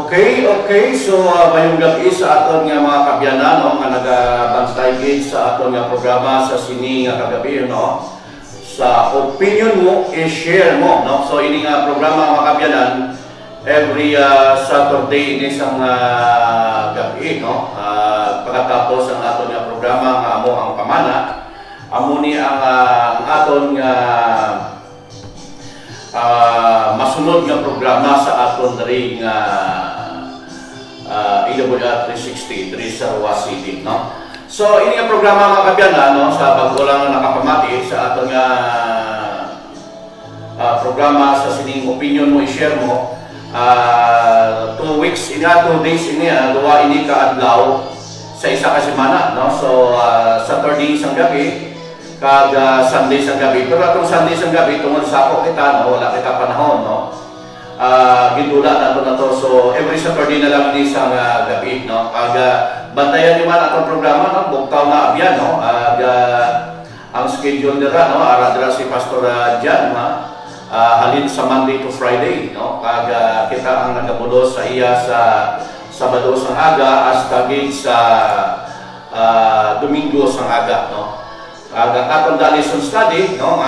Okay. So, mayong gabi sa aton nga mga kabyanan, no, nga nagabantay gid sa aton nga programa sa sini nga kagabi, no. Sa opinion mo, i-share mo, no. So, ini nga programa mga kabyanan, every Saturday ini sang gabi, no. Pagkatapos ang aton nga programa nga amo ang pamana, amo ni ang aton nga masunod nga programa sa aton ring AWR 360 diri sa Roa City, no. So ini nga programa mga kabyanan, no, sa bago lang nakapamati sa aton nga programa sa sining opinion mo, i-share mo. 2 weeks ini, 2 days ini, duwa ini ka adlaw sa isa ka semana, no. So Saturday isang gabi kag Sunday sa gabi. Pero atong Sunday sa gabi tungod sa ako kita, no, wala kita panahon, no. Gidula na to. So every Saturday na lang ni sa gabi, no. Kag bantayan ni man atong programa, no, buktaw na abyan, no. Ang schedule dira, no, ara dira si Pastor Jan, halin sa Monday to Friday, no. Kag kita ang nagabulos sa iya sa Sabado sang aga hasta sa Domingo sang aga, no. Ang atong lesson study, no,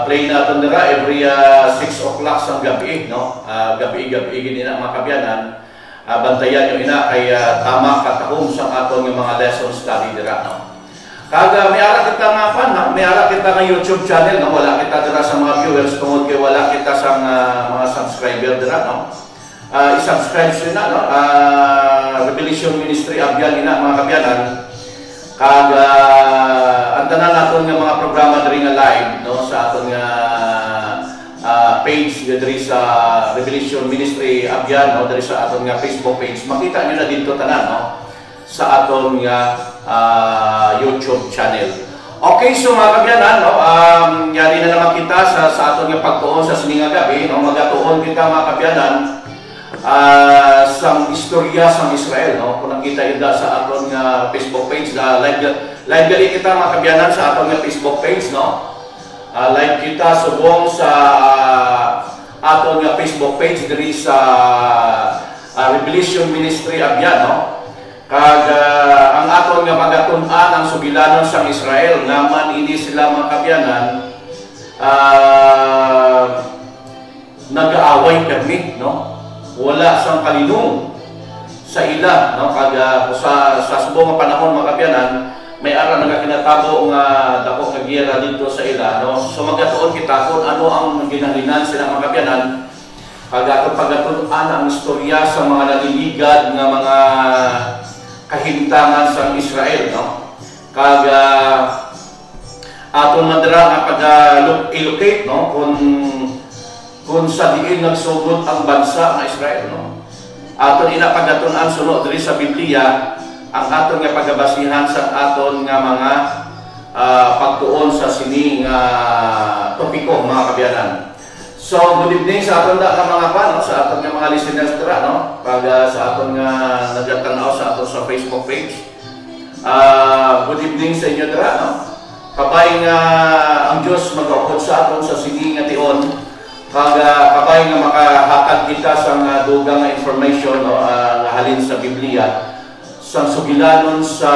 play natin dira every 6 o'clock sa gabi, no. Gabi gini na mga kabyanan. Bantayan nyo ina kay tama katahom sa aton nga mga lesson study dira, no. Kaga may ara kita nga pan, may ara kita nga YouTube channel, no. Wala kita dira sa mga viewers tungod kay wala kita sa mga subscriber dira, no. I-subscribe na, no. Revelation Ministry abyan ina mga kabyanan. Kag ang tanan naton nga mga programa diri nga live, no, sa aton nga page diri sa Revelation Ministry abyan, no, diri sa aton nga Facebook page. Makita niyo na dito tanan, no, sa aton nga YouTube channel. Okay, so mga kabyanan, no, yari na naman kita sa aton nga pagtuon sa sining nga gabi, no. Magatuon kita mga kabyanan sang istorya sang Israel, no. Kung nakita ida sa aton nga Facebook page, live gali kita mga kabyanan sa aton nga Facebook page, no. Live kita subong sa aton nga Facebook page diri sa Revelation Ministry abyan, no. Kag ang aton nga pagatun-an ang sugilanon sang Israel naman ini sila mga kabyanan nag-aaway permi, no. Wala sang kalinong sa ila, no. Kag sa subong nga panahon mga kabyanan, may ara nga kinatabo nga dako nga giyera dito sa ila, no. So magatuon kita kung ano ang ginahalinan sila mga kabyanan. Kag atong pagatun-an ang istorya sa mga naliligad nga mga kahimtangan sa Israel, no. Kag aton madra nga pag-locate, no, kung sa diin nagsugod ang bansa ng Israel, no. Aton ina pagatun-an sunod diri sa Biblia ang aton nga pagabasihan sa aton nga mga pagtuon sa sining topiko mga kabyanan. So good evening sa aton nga mga no, sa aton nga mga listeners dira, no. Pag sa aton nga nagatanaw sa aton sa Facebook page. Good evening sa inyo dira, no. Kabay nga ang Dios magaupod sa aton sa sining nga tion. Kag kabay nga makahatag kita sa dugang nga information, no, nga halin sa Biblia sa sugilanon sa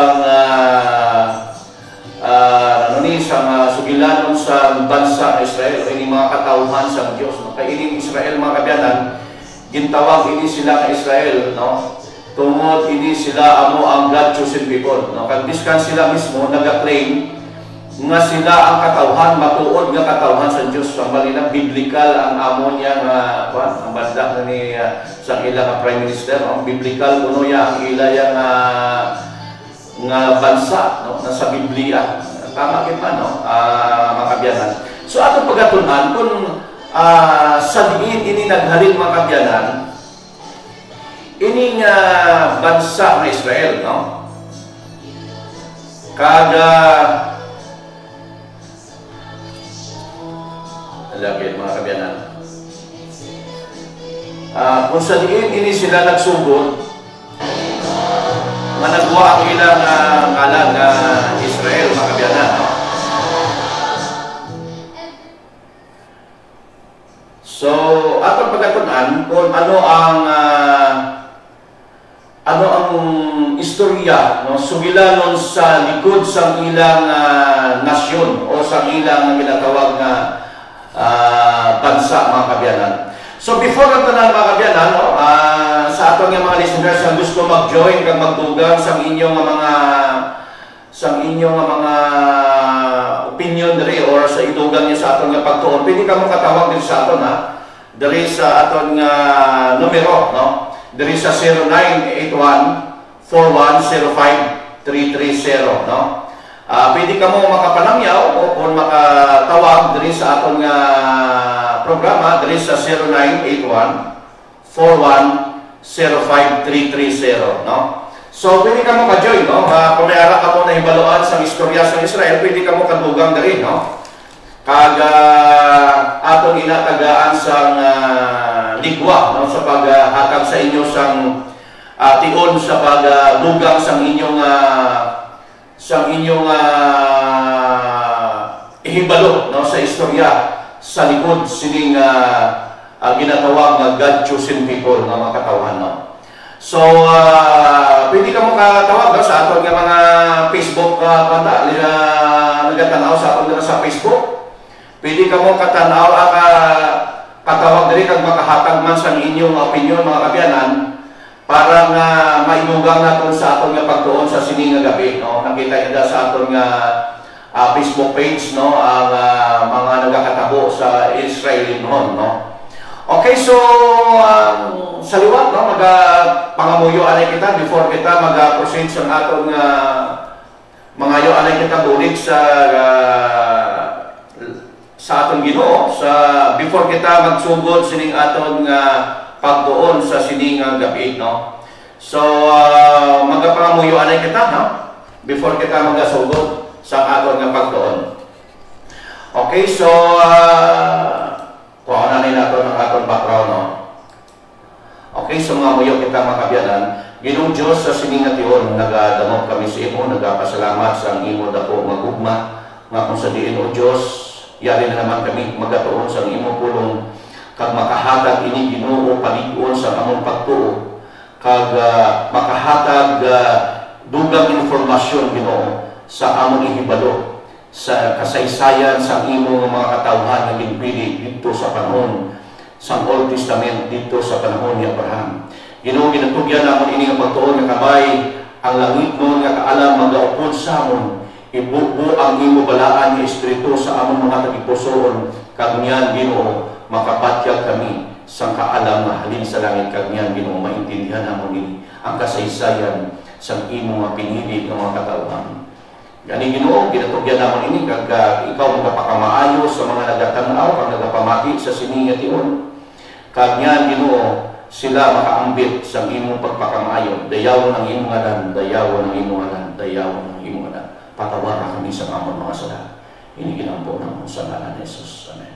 sugilanon sa bansa ng Israel o ini mga katawhan sa Dios, no. Kay ini Israel mga kabyanan, gintawag ini sila nga Israel, no, tungod ini sila amo ang God chosen people, no. Kag biskan sila mismo naga-claim nga sila ang katawhan, matuod nga katawhan sa Dios. Ang malinang biblical ang amo niya nga ang banda ni sa ila nga prime minister, no? Biblical kuno ya ang ila nga bansa, no, nasa Biblia. Tama gid man, no, mga kabyanan. So atong pagatun-an kung sa diin ini naghalin mga kabyanan, ini nga bansa ng Israel, no. Kag lagi mga kabyanan. Kung sa diin ini sila nagsugod, nga nagwa ang ilang ngalan na Israel mga kabyanan, no? So atong pagkatunan kung ano ang istorya, no, sugilanon sa likod sa ilang nasyon o sa ilang ginatawag na bansa, mga kabyanan. So before ang tanan, mga kabyanan, no, sa atong mga listeners ang gusto mag-join kag magdugang sa inyong mga opinion diri or sa idugang niya sa atong nga pagtuon, pwede ka mo katawag din sa aton, ha, diri sa atong numero, no, diri sa 0981-4105-330, no. Pwede ka mo makapanangyaw o kung makatawag diri sa atong programa diri sa 0981-4105-330, no. So pwede ka mo ka-join, no. Kung mayara ka mo na hibaluan sa istorya sa Israel, pwede ka mo kadugang diri, no. Kag atong inatagaan sang ligwa, no, sa paghatag sa inyo sang tion sa pagdugang sang inyong ihibalo, no, sa istorya sa likod sining ginatawag na God-chosen people na mga katawhan, no. So pwede ka mo katawag, no, sa aton nga mga Facebook nagatanaw sa aton sa Facebook. Pwede ka mo katanaw katawag diri kag makahatag man sa inyong opinion, mga kabyanan, para nga maidugang naton sa aton nga pagtuon sa sini nga gabi, no. Nakita niyo sa aton nga Facebook page, no, ang mga nagakatabo sa Israel noon, no. Okay, so sa liwat, no, pangamuyo anay kita before kita mag-proceed sa aton nga mangayo anay kita bulig sa atong Ginoo sa before kita magsugod sining aton nga pagtuon sa sining nga gabi, no. So magapangamuyo anay kita, no, before kita magasugod sa aton nga pagtuon. Okay, so kuha na natin ang aton background, no. Okay, so mga muyo kita mga kabyanan, Ginoong Diyos sa sining nga tion, nagadamot kami sa imo, nagapasalamat sa imo dako magugma nga kung sa diin o Diyos. Yari na naman kami magatuon sa imo pulong kag makahatag ini Ginoo paliguon sa among pagtuo kag makahatag dugang informasyon, Ginoo, sa among ihibalo sa kasaysayan sa imo mga katawhan nga ginpili dito sa panahon sa Old Testament, dito sa panahon ni Abraham. Ginoo, ginatugyan namon ini nga pagtuon nga kamay ang langit nun nga kaalam magaupod sa amon. Ibubo ang imo balaan ni Espiritu sa among mga tagipusoon, kag niyan, Ginoo, makapatyag kami sa kaalam na halin sa langit, kag niyan, Ginoo, maintindihan namon ni ang kasaysayan sa imo nga pinili ng mga katawhan. Gani, Ginoo, ginatugyan namon ini kag ikaw magapakamaayo sa mga nagatanaw kag nagapamati sa sining nga tion. Kag niyan, Ginoo, sila makaambit sa imong pagpakamaayo. Dayaw ng imong ngalan, dayaw ng imong ngalan, dayaw ng imong ngalan. Patawara kami sa amon mga sala. Ini ginampo namon sa ngalan ni Jesus. Amen.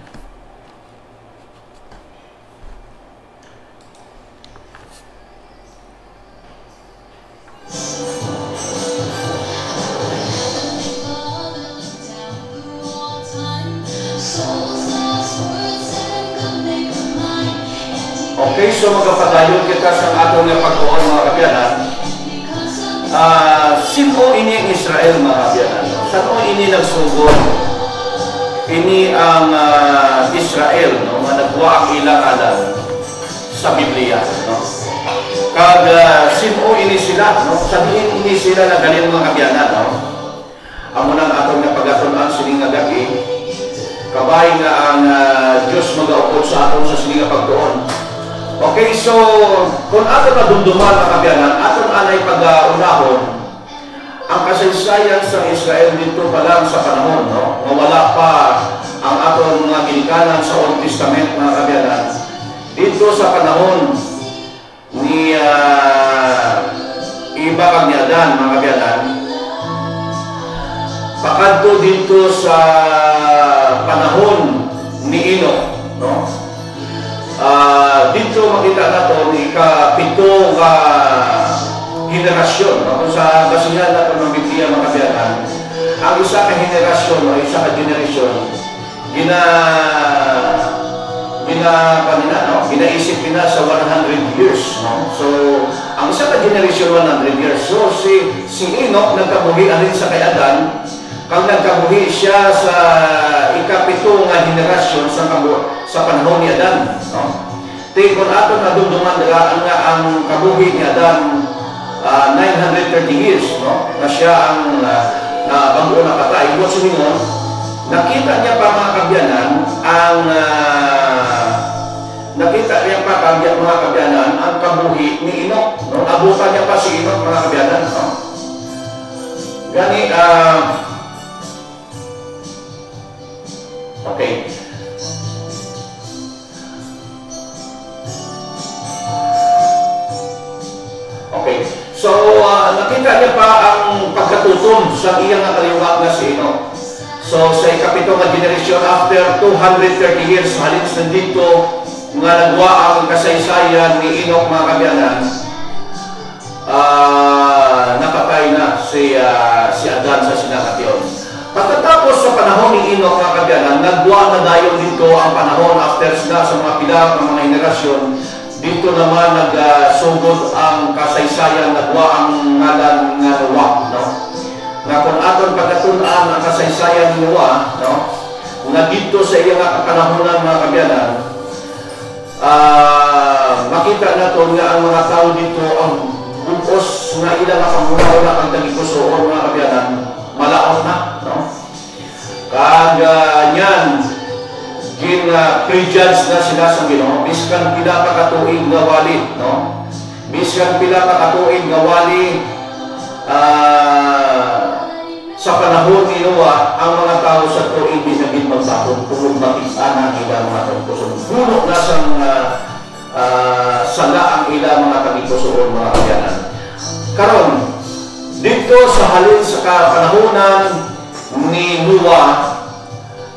Okay, so magpapadayon kita sa atong nga pagtuon, mga kabyanan. Sino ini ang Israel, mga kabyanan? Saan ini nagsugod? Ini ang Israel, no, nga nagwa ang ilang alam sa Biblia, no. Kag sino ini sila, no? Saan ini sila nagaling, mga kabyanan, no? Amo nang atong nga pagatunan sining nga gabi, kabay nga ang Diyos magaupod sa aton sa sining nga pagtuon. Okay, so kung aton na dumduman, mga kabyanan, aton anay pag-unahon ang kasaysayan sa Israel dito pa lang sa panahon, no? Wala pa ang aton mga ginikanan sa Old Testament, mga kabyanan. Dito sa panahon ni Iba kag ni Adan, mga kabyanan, pakadto dito sa panahon ni Enoch, no? Dito makita nato ni ikapito ka henerasyon, no? Kung sa basihan nato ng Biblia, mga kabyanan, ang isa ka henerasyon o isa ka generasyon kanina, no? Ginaisip nila sa 100 years, no? So, ang isa ka generation 100 years. So, si Enoch nagkabuhi alin sa kay Adan, kang nagkabuhi siya sa ikapito nga henerasyon sa panahon ni Adan, no? Kung ato nadumduman nila ang kabuhi ni Adan 930 years, no? Na siya ang bago nakatay. Ibig sabihin, nakita niya pa mga kabyanan ang kabuhi ni Enoch, no? Abutan niya pa si Enoch mga kabyanan, no? Gani okay. Okay. So, nakita niya pa ang pagkatutom sa iyang kaliwat na si Enoch. So, sa ikapito nga generation, after 230 years, halins na dito, nga nagwa ang kasaysayan ni Enoch mga kabyanan, napatay na si Adan sa sinakatyon. Pagkatapos sa panahon ni Enoch mga kabyanan, nagwa na dayon dito ang panahon after na sa mga pilar ng mga henerasyon. Dito naman nagsugod ang kasaysayan, nagwa ang ngalan nga Noah, no? Nga kung aton pagkatunan ang kasaysayan ni Noah, no? Nga dito sa iyang kapanahonan mga kabyanan, makita nato nga ang mga tao dito ang bukos nga ilang pangunaw na ang tagikusoon mga kabyanan, malaot na, no? Niyan, prejudge na sila sa Ginoo, biskan pila pa katuig nga wali, no? Biskan pila pa katuig nga wali, sa panahon ni Noah, ang mga tao sa tuig di naging magbatong tulog makita ng ilang mga tagikusoon. Puno na sala ang ilang mga tagikusoon mga kabyanan. Karon, dito sa halin sa kapanahonan ni Noah,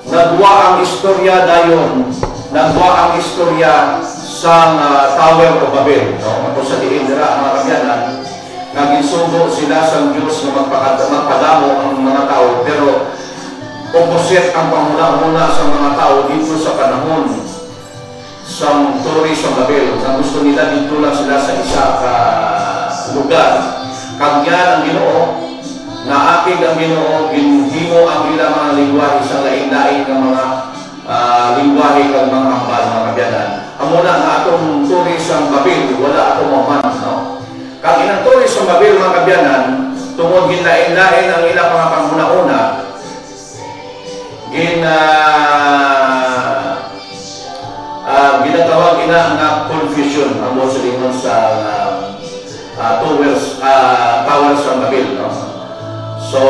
nagwa ang istorya dayon, nagwa ang istorya sa Tower of Babel, no? Kung sa diin nila mga kabyanan, naginsugo sila sa Diyos na magpadamo ang mga tao, pero opposite ang panguna-una sa mga tao dito sa panahon sa Tower of Babel. Na gusto nila dito lang sila sa isa ka lugar. Kagyan ang Ginoo, naakig ang Ginoo, ginhimo ang ilang mga lingwahe sa lain-lain ng mga lingwahe ng mga hambal, mga kabyanan. Amuna nga atong Tower of Babel, wala atong maman, no? Kag inang Tower of Babel, mga kabyanan, tungod ginlain-lain ang ilang mga panguna-una, ginatawag ina nga confusion ang mga salingon sa Towers of Babel, no? So,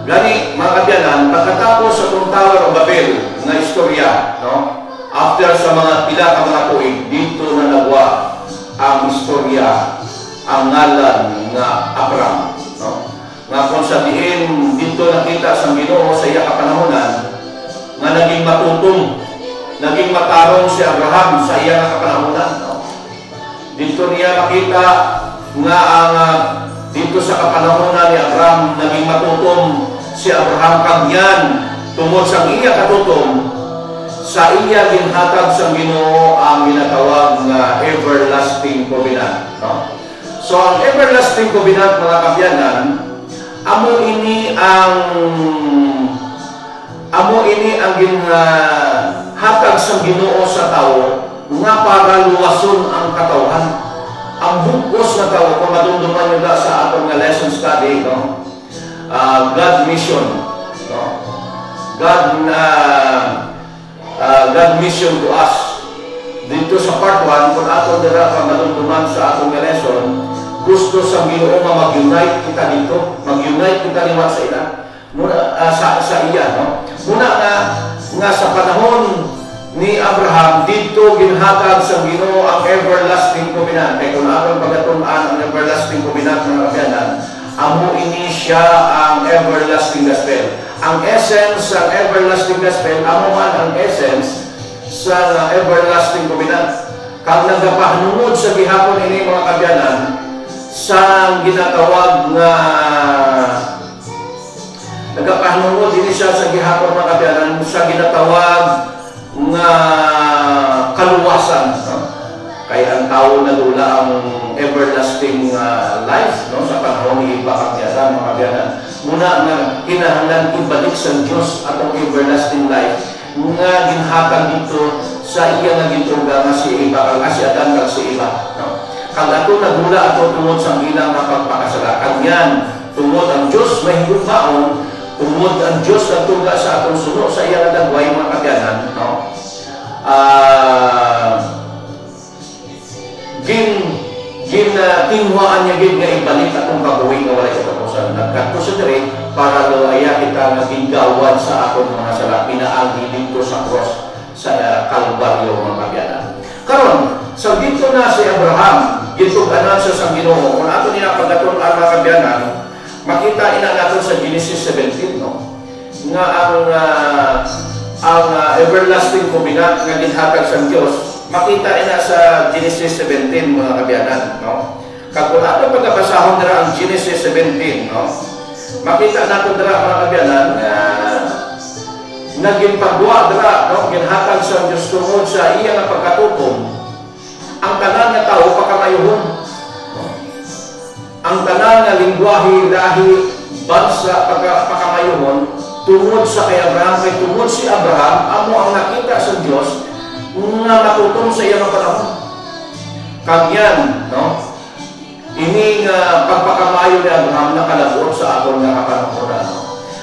gani, mga kabyanan, pagkatapos sa Tower of Babel na istorya, no? After sa mga pila ka mga tuig, dito na nagwa ang istorya, ang ngalan nga Abraham, no? Nga kung sabihin, dito nakita sa Ginoo sa iya kapanahonan, nga naging matutom, naging matarong si Abraham sa iya kapanahonan, no? Dito niya makita nga ang dito sa kapanahonan ni Abraham, naging matutom si Abraham kagyan tungod sa iya katutom, sa iya ginhatag sa Ginoo ang ginatawag nga everlasting covenant, no? So ang everlasting covenant, mga kabyanan, amo ini ang ginhatag sa Ginoo sa tao nga para luwason ang katawhan. Ang bukos na tao, kung madumduman nyo sa atong nga lesson study, no? God mission, no? God mission to us. Dito sa part 1, kung atong dira ka madumduman sa atong nga lesson, gusto sa Ginoo nga mag-unite kita dito, mag-unite kita liwat sa ila, muna sa iya, no? Muna nga sa panahon ni Abraham, dito ginhatag sa Ginoo ang everlasting covenant. Kaya kung atong pagatunan ang everlasting covenant, mga kabyanan, amo ini siya ang everlasting gospel. Ang essence sa everlasting gospel, amo man ang essence sa everlasting covenant. Kag nagapahanungod sa gihapon ini, mga kabyanan, sa ginatawag nga nagapahanungod ini siya sa gihapon, mga kabyanan, sa ginatawag nga kaluwasan, no? Kaya ang tao na dula ang everlasting life, no? Sa panahon ni Bakakyaran, mga kabyanan. Muna nga kinahanglan ibalik sa Diyos atong everlasting life nga ginhatag dito sa iya nga gituga nga si Eva, si Adan kag si Eva, no? Kag ato nagula ato tungod sa ilang pagpakasala. Kag yan tungod ang Diyos may higugmaon, tungod ang Diyos nagtuga sa atong suno sa iya nga dagway, mga kabyanan, no? Tinhuaan niya gid nga ibalik atong kabuhi nga walay katapusan. Nagkadto sa diri para luaya kita nga gingawad sa aton mga sala, pinaagi dito sa cross sa Kalbaryo, mga kabyanan. Karon sa dito na si Abraham gituganan sa Ginoo. Kung ato niya pagaton ang mga kabyanan, makita ina nato sa Genesis 17, no? Nga ang everlasting covenant nga ginhatag sa Dios, makita ina sa Genesis 17, mga kabyanan, no? Kag kung ato pagkabasahon dira ang Genesis 17, no? Makita nato dira, mga kabyanan, naging pagduwa dira, no? Ginhatag sa Dios tungod sa iya nga pagkatutom ang tanan nga tao pakamayuhon, no? Ang tanan nga lingwahe, lahi, bansa pakamayuhon tungod sa kay Abraham, kay tungod si Abraham amo ang nakita sa Dios nga matutom sa iyang panahon. Kag yan, no? Ini nga pagpakamayo ni Abraham nakalabot sa aton nga kapanahon, no?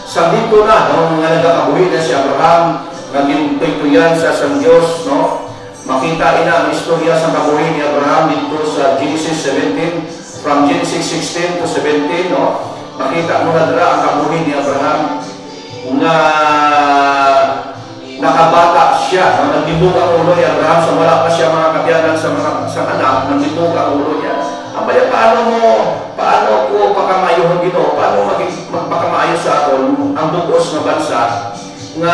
Sa dito na, no, nga nagakabuhi na si Abraham, naging tuytuyan sa Diyos, no? Makita ina ang istorya sa kabuhi ni Abraham dito sa Genesis 17, from Genesis 16 to 17, no? Makita mo na dira ang kabuhi ni Abraham nga nakabata siya, no? Nagdibog ang ulo ni Abraham sa wala pa siya, mga kabyanan, sa anak, nagdibog ang ulo niya. Abaya, paano ko pakamayuhon Ginoo? Paano magpakamaayo sa aton ang bugos nga bansa nga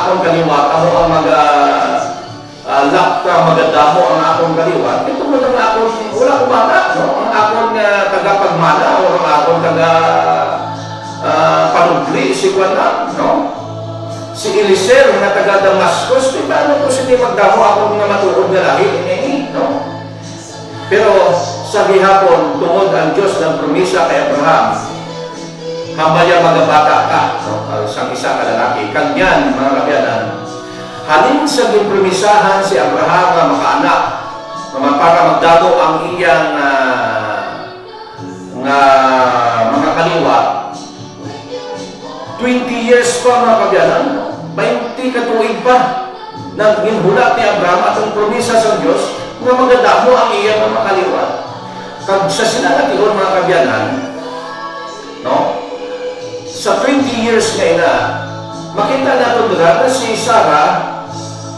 akong kaliwat, amo ang lakta magadamo ang akong kaliwat? Ito mo lang akong wala ko bata, no? Ang akong tagapagmana o ang akong panugli si Juan, no? Si Eliseo na taga Damascus, paano ko sila magdamo akong nga matuod na lahi, no? Pero sa gihapon, tungod ang Diyos ng promisa kay Abraham, hambaya magabata ka, no? Sang isa ka lalaki. Kanyan, mga kabyanan, halin sa gimpromisahan si Abraham nga makaanak, para magdago ang iyang mga kaliwa, 20 years pa, mga kabyanan, 20 katuig pa, naghinhulat ni Abraham atong promisa sa Diyos nga magadamo ang iyang mga kaliwa. Kag sa sinanatigon, mga kabyanan, no? Sa 20 years nga ina, makita nato dira na si Sarah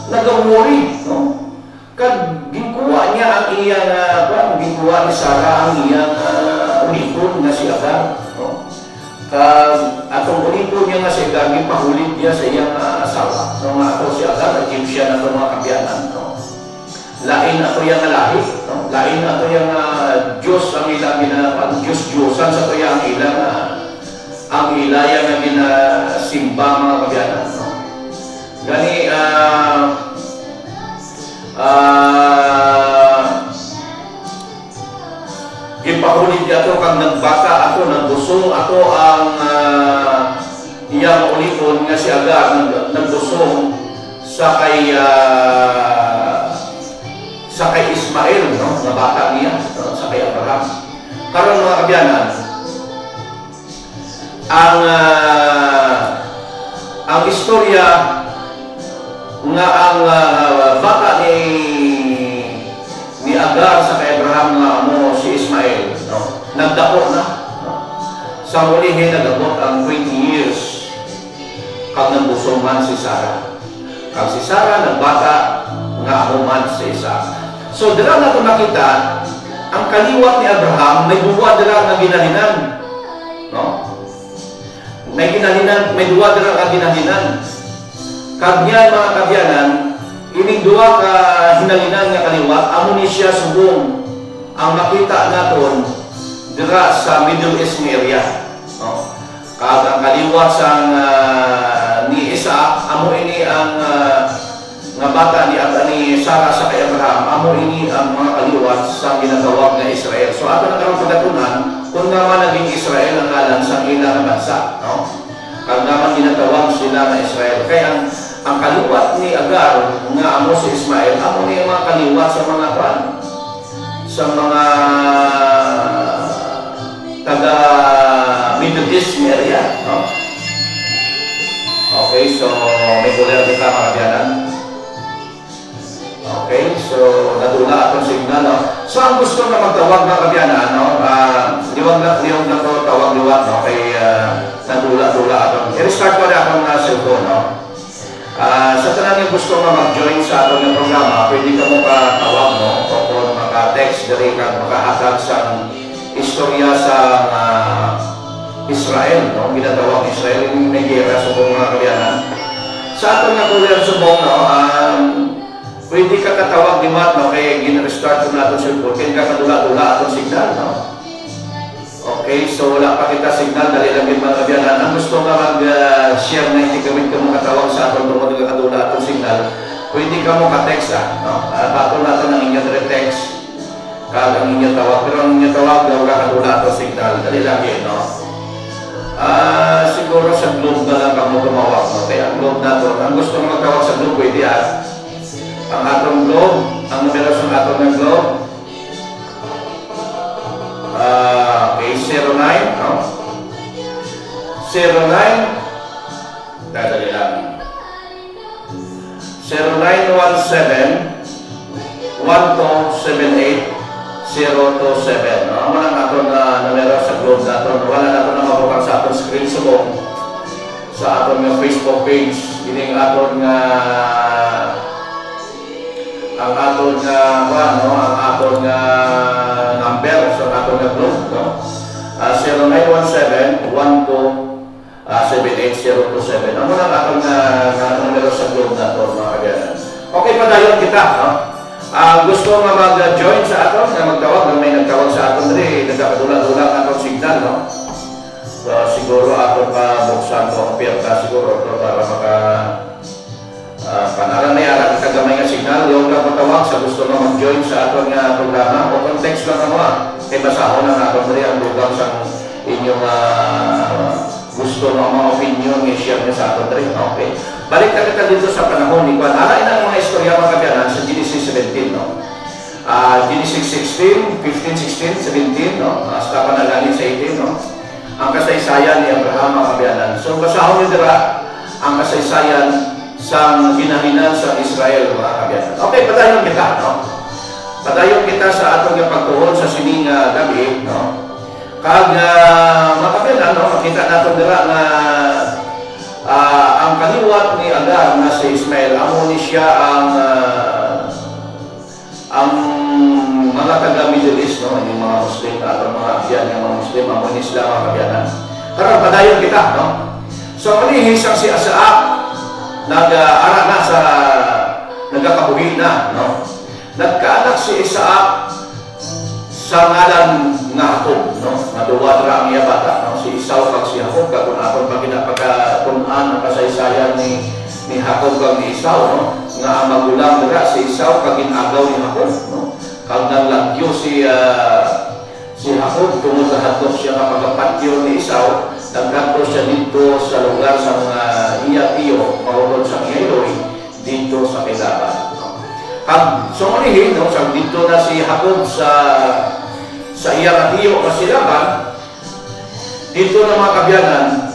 nagawuri, no? Kag gikuha niya ang iyang gikuha ni Sarah ang iyang ulipon nga si Agar, no? Kag atong ulipon niya nga si Agar gipahulit niya sa iyang asawa, no? Nga ato si Agar Egyptian na mga kabyanan, no? Lain ato yang lahi, no? Lain ato yang Diyos ang ilang Diyos-Diyosan sa to yang ilang ang ilaya nga ginasimba, mga kabyanan, no? Gani gipahulit ato kang nagbaka ato, nagbusong ato ang iyang ulipon nga si Agar, nagbusong sa kay Ismael, no? Na bata niya, no? Sa kay Abraham. Karon, mga kabyanan, ang istorya nga ang bata ni Agar sa kay Abraham nga amo si Ismael, no? Nagdako na, no? Sa mulihin nagabot ang 20 years kag nagbuso man si Sarah. Kag si Sarah nagbata nga amo man si Isaac. So dira nato makita ang kaliwat ni Abraham, may duwa dira nga ginalinan, no? May ginalinan, may duwa dira nga ginalinan. Kag niya, mga kabyanan, ining duwa ka hinalinan nga kaliwat, amo ni siya subong ang makita naton dira sa Middle East area, no? Kag ang kaliwat sang ni Isaac, amo ini ang nga bata ni Sarah sa kay Abraham, amo ini ang mga kaliwat sa ginatawag na Israel. So ato na karong pagkatunan, kung naman naging Israel ang ngalan sa ilang bansa, no? Kung naman ginatawag sila na Israel. Kaya ang kaliwat ni Agar nga amo si Ismael, amo ni mga kaliwat sa mga kwan, sa mga taga Middle East area, no? Okay, so may kuler kita mga biyanan. Okay, so nadula atong signal, no? So ang gusto na magtawag ng kabyanan, no? Liwag na to tawag liwag, no? Kay nadula atong. I-restart ko na akong cellphone, no? Sa tanan yung gusto nga mag-join sa atong programa, pwede ka mo ka-tawag, no? O kung maka-text, dari ka makahatag sa istorya sa Israel, no? Ginatawag Israel, yung Nigeria, subong mga kabyanan. Sa atong nga kuler subong, no? Pwede ka katawag ni Matt, no? Kaya gina-restart ko na itong cellphone. Kaya ka kadula-dula itong signal, no? Okay, so wala pa kita signal, dali lang yung mga kabyanan. Ang gusto nga mag-share na hindi kami ka mo katawag sa atong tungkol ng kadula itong signal, pwede ka mo ka-text, no? Bato natin ang inyong direct text, kag ang inyong tawag. Pero ang inyong tawag, daw ka kadula itong signal, dali lang yun, no? Siguro sa globe na lang kamo tumawag, no? Kaya ang globe na to, ang gusto mo magtawag sa globe, pwede ang atong globe, ang numero sa atong ng globe, okay, 09, no? 09, dadali lang, 0917 1278 027, no? Ang mga atong numero sa globe na ito, wala na ito na mabukang sa atong screen subong sa atong Facebook page. Ini ang atong ang atong number sa atong group, no? 0917-1278-027. Ang mga atong numero sa group na ito, mga kabyanan. Okay, padayon kita, no? Gusto nga mag-join sa aton, na magtawag, na may nagtawag sa aton rin, nagkakadula-dula atong signal, no? So, siguro aton pa buksan ko ang pirta, siguro ito para panaran na yaran kita gamay nga signal, yung kapatawag sa gusto na mag-join sa aton nga programa, o context lang ako, kay basahon na aton rin ang program sa inyong gusto na mga opinion, i-share nyo sa aton rin, okay? Balik na kita dito sa panahon ni Juan. Alain ang mga istorya mga kabyanan sa Genesis 17, no? Genesis 16, 15, 16, 17, no? Hasta panalangin sa 18, no? Ang kasaysayan ni Abraham mga kabyanan. So, basahon nyo dira ang kasaysayan sa ginahinan sa Israel mga kabyanan. Okay, padayon kita, no? Padayon kita sa atong pagtuon sa sining gabi, no? Kag mga kabyanan, no? Makita natin dira na ang kaliwat ni Agar na si Ismael, amo ni siya ang mga taga Middle East, no? Yung mga Muslim, atong mga Abyan, yung mga Muslim, amo ni Islam mga kabyanan. Karon padayon kita, no? So, manihis ang si Asaak, nag-ara na sa nagkakabuhi na, no? Nagkaanak si Isaac sa ngalan nga Jacob, no? Naduwa dra ang iya bata, no? Si Esau kag si Jacob, kag kung aton pa ginapagkatunan ang kasaysayan ni Jacob kag ni Esau, no? Nga ang magulang dra si Esau kag ginagaw ni Jacob, no? Kag nanglagyo si Jacob tungod sa hadlok siya nga pagkapatyo ni Esau. Nagkanto siya dito sa lugar sa mga iya-iyo, mahulog sa Iloy, dito sa Kilaban. Pag sumunihin, no, dito na si Jacob sa iya-iyo kasi Laban, dito na mga kabyanan,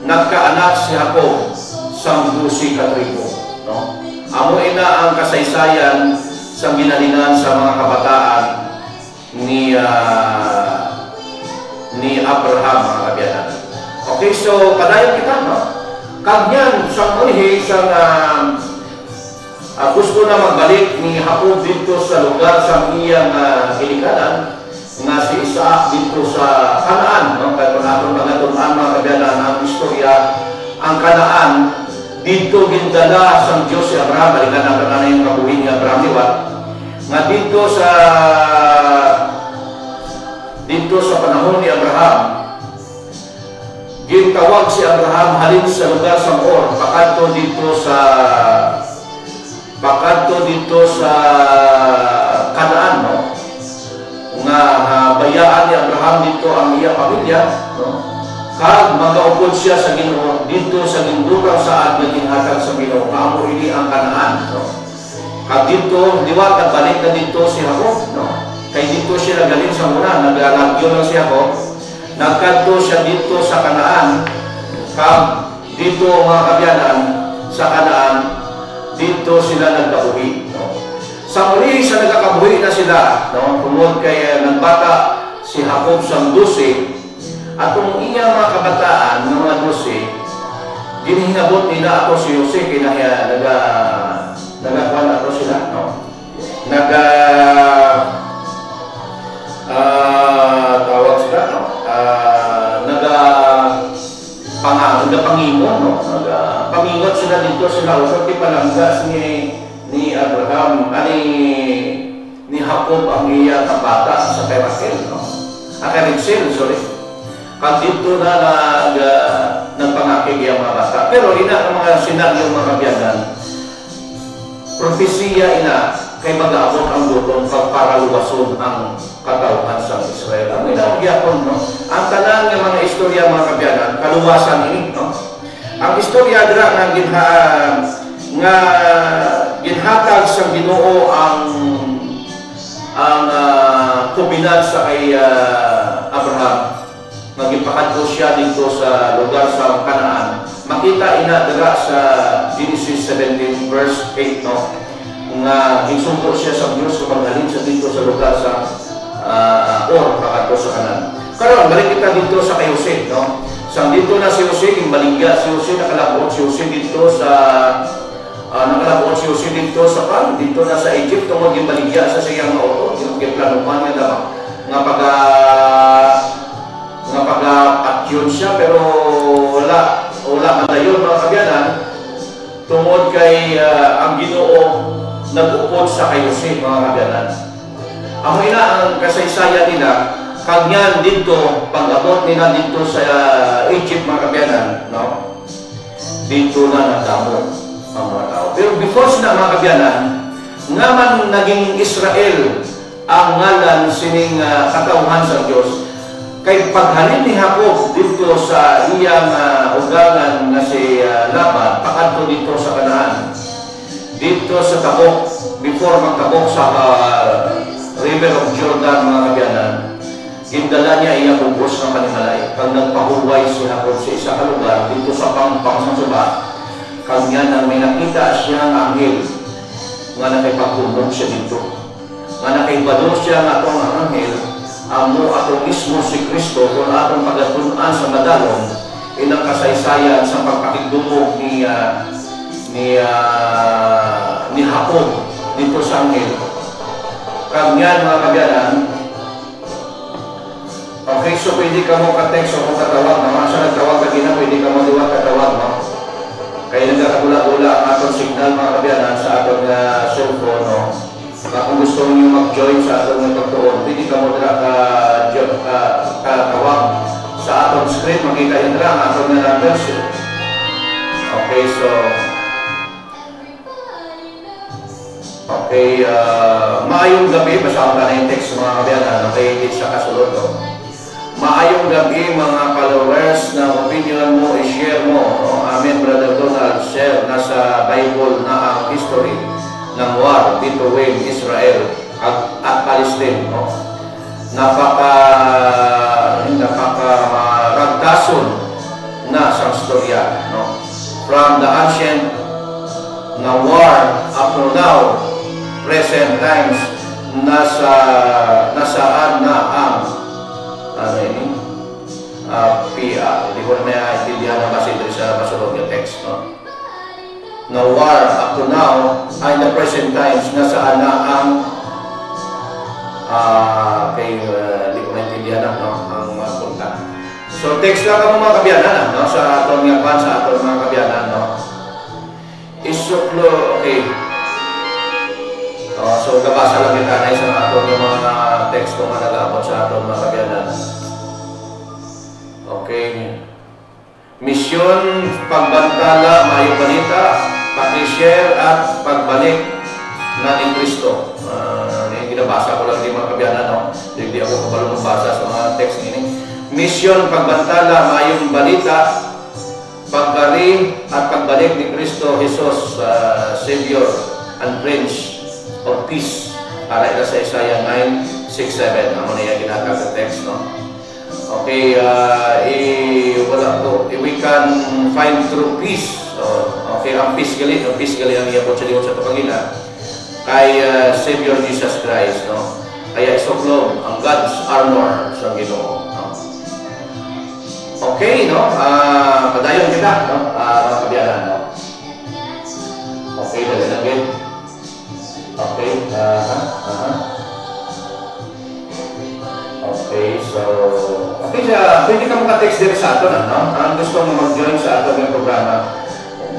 nagkaanak si Jacob sa 12 katribo. No? Amo ina ang kasaysayan sa ginalinan sa mga kabataan ni Abraham, mga kabyanan. Okay, so padayon kita, no? Kanyan sa mulihi sa gusto na magbalik ni Jacob dito sa lugar sa iyang kilikanan nga si Isaac dito sa Kanaan, no? Kaya panatong pagatunan mga kabyanan ang istorya, ang Kanaan dito gindala sa Diyos si Abraham, balikan ang kanana yung kabuhin ni Abraham liwat nga dito sa panahon ni Abraham, gintawag si Abraham halin sa lugar sa Or, pakanto dito sa pakadto dito sa Kanaan, no? Nga bayaan ni Abraham dito ang iya pamilya, no? Kag magaupod siya sa Ginoo dito sa gindurang saad nga ginhatag sa Ginoo, amo ini ang Kanaan, no? Kag dito liwat nagbalik na dito si Jacob, no? Kay dito siya nagaling sa muna, nagalagyo lang si Jacob, nagkadto siya dito sa Kanaan, kag dito mga kabyanan sa Kanaan, dito sila nagkabuhi, no? Sa muli sa nagkakabuhi na sila, no? Tungod kay nagbata si Jacob sa 12, at kung iya mga kabataan ng mga 12, ginhinabot nila ako si Jose, kinaya nagakuan ako sila, no? Tawag sila, no? Nagpangingon, no? Nagpangingot sila dito sila, kasi palanggas ni Abraham, ni Jacob ang iya kabata sa kay Rachel, no? Kay Rachel, sorry. Kag dito na nagpangakig yung mga bata. Pero ina ang mga senaryo mga kabyanan, propesiya ina kay mag-aabot ang butong para luwason ang katawhan sa Israel. Ang inagyapon, no? Ang tanan ng mga istorya mga kabyanan, kaluwasan ini, no? Ang istorya dira nga ginhatag sa Ginoo ang kombinat sa kay Abraham. Magipakadto siya dito sa lugar sa Kanaan. Makita ina dira sa Genesis 17 verse 8, no? Nga ginsungko siya sa Dios kung maghalin siya dito sa lugar sa pakadto sa Kanaan. Karon balik kita dito sa kay Jose, no? Sang dito na si Jose, gimbaligya si Jose, nakalabot si Jose dito sa dito na sa Egypt, tungod gimbaligya sa siyang mauto, yung giplanuhan niya nga pag-action siya, pero wala madayon mga kabyanan, tungod kay ang Ginoo nag-upod sa kay Jose mga kabyanan. Ang ina ang kasaysayan nila, kagyan dito, pag-abot nila dito sa Egypt mga kabyanan, no? Dito na nagdamo ang mga tao. Pero before sila mga kabyanan, nga man naging Israel ang ngalan sining katawhan sa Diyos, kay paghalin ni Jacob dito sa iyang ugangan na si Laban, pakadto dito sa Kanaan, dito sa Tabok, before magtabok sa River of Jordan mga kabyanan, gindala niya iyang ubos ng panimalay. Pag nagpahuway si Jacob sa isa ka lugar, dito sa Pangsuba, kanya nang may nakita siyang anghel nga nakipagpulong siya dito, nga nakibado siya nga itong anghel, amo atong mismo si Kristo kung atong pagatunan sa madalong inang kasaysayan sa pagpakigdumog ni Jacob dito sa anghel. Kanyan mga kabyanan, okay, so pwede ka mo ka-text o kung katawag, no? Sa nagtawag ka gina, pwede ka mo diwag katawag, no? Kaya nagkakagula-gula ang atong signal mga kabyanan sa atong cellphone, no? Kung gusto niyo mag-join sa atong pagtuon, pwede ka mo dira katawag sa atong screen, makita yun dira ang atong numbers. Okay, so okay, maayong gabi, basahan ka na yung text mga kabyanan, okay, hindi siya kasulod, no? Maayong gabi mga followers, na opinion mo, i-share mo, no? Amen, Brother Donald, share nasa Bible na ang history ng war between Israel at Palestine, no? Napaka-ragdason na sa storya, no? From the ancient na war up to now, present times, nasaan na ang hindi ko na may intindihan na kasi sa masulog yung text, no? Na war up to now, ay the present times, nasaan na ang hindi ko na intindihan na, no? Ang punta. So text lang ako mga kabyanan, no? Sa atong yapan, sa atong mga kabyanan, no? Isuklo, okay. So gabasa lang yung kanay sa atong yung mga text kung nag-aabot sa atong mga kabyanan. Okay. Misyon pagbantala, maayong balita, share at pagbalik na ni Kristo. Yung ginabasa ko lang di mga kabyanan, no? Hindi ako kabalo magbasa sa mga text nini. Mission, pagbantala, mayong balita, pagkari at pagbalik ni Kristo Jesus, Savior and Prince of Peace. Para ila sa Isaiah 9:6-7. Ano na yung ginagawa sa text, no? Okay, wala ko. We can find true peace. Okay, ang peace gali ang iyabot sa Diyos sa Panginoon kay Savior Jesus Christ, no? Kaya isuklog ang God's armor sa Ginoo, no? Okay, no? Padayon kita, no? Mga kabyanan, no? Okay, dali. Okay, okay, so pwede ka maka-text din sa ato, no? Ang gusto mo mag-join sa ato ng programa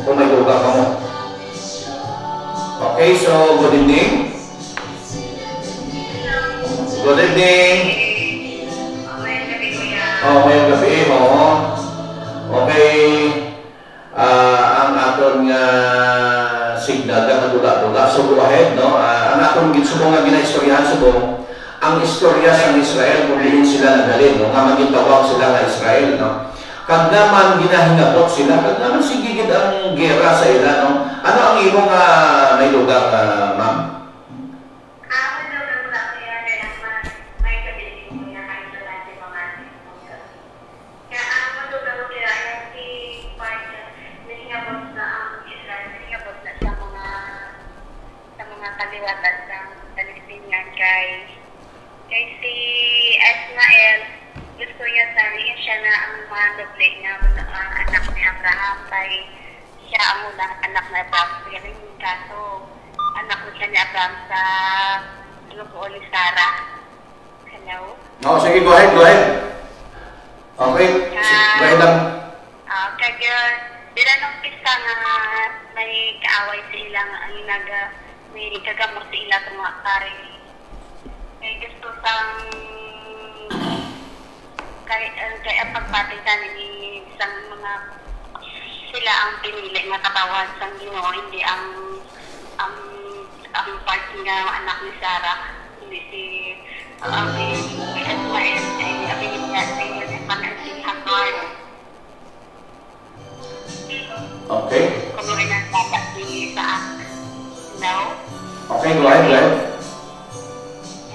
kung may lugar ka mo. Okay, so good evening. Good evening. Mayong gabi mo. Okay. Ang aton nga signal na kadula-dula. So go ahead, no? Ang aton subong nga ginaistoryahan subong ang istorya sa Israel kung diin sila nadalin, no? Nga magitawag sila nga Israel, no? Kag naman ginahingabot sila, kag naman sigigid ang gera sa ila, no? Ano ang imong may lugar, ma'am? Kay si Ismael, gusto niya sariin siya na ang manubli niya anak ni Abraham, kay siya ang unang anak na Abraham. Kaya rin yung kaso, anak mo siya ni Abraham sa lubuo ni Sarah. Hello? Oh, sige, go ahead. Okay, go ahead lang. Kaya, nung pista nga may kaaway sa ilang ang may kagamot sa ilang mga kari. Kaya gusto sang kaya pagpatitan ni isang mga sila ang pinili nga katawan sang Ginoo, hindi ang part nga anak ni Sarah, hindi si Ismael ay abinin niya sa inyo ng panansin Hagar. Okay. Kung rin ang dapat ni Isaac. No? Okay, go ahead.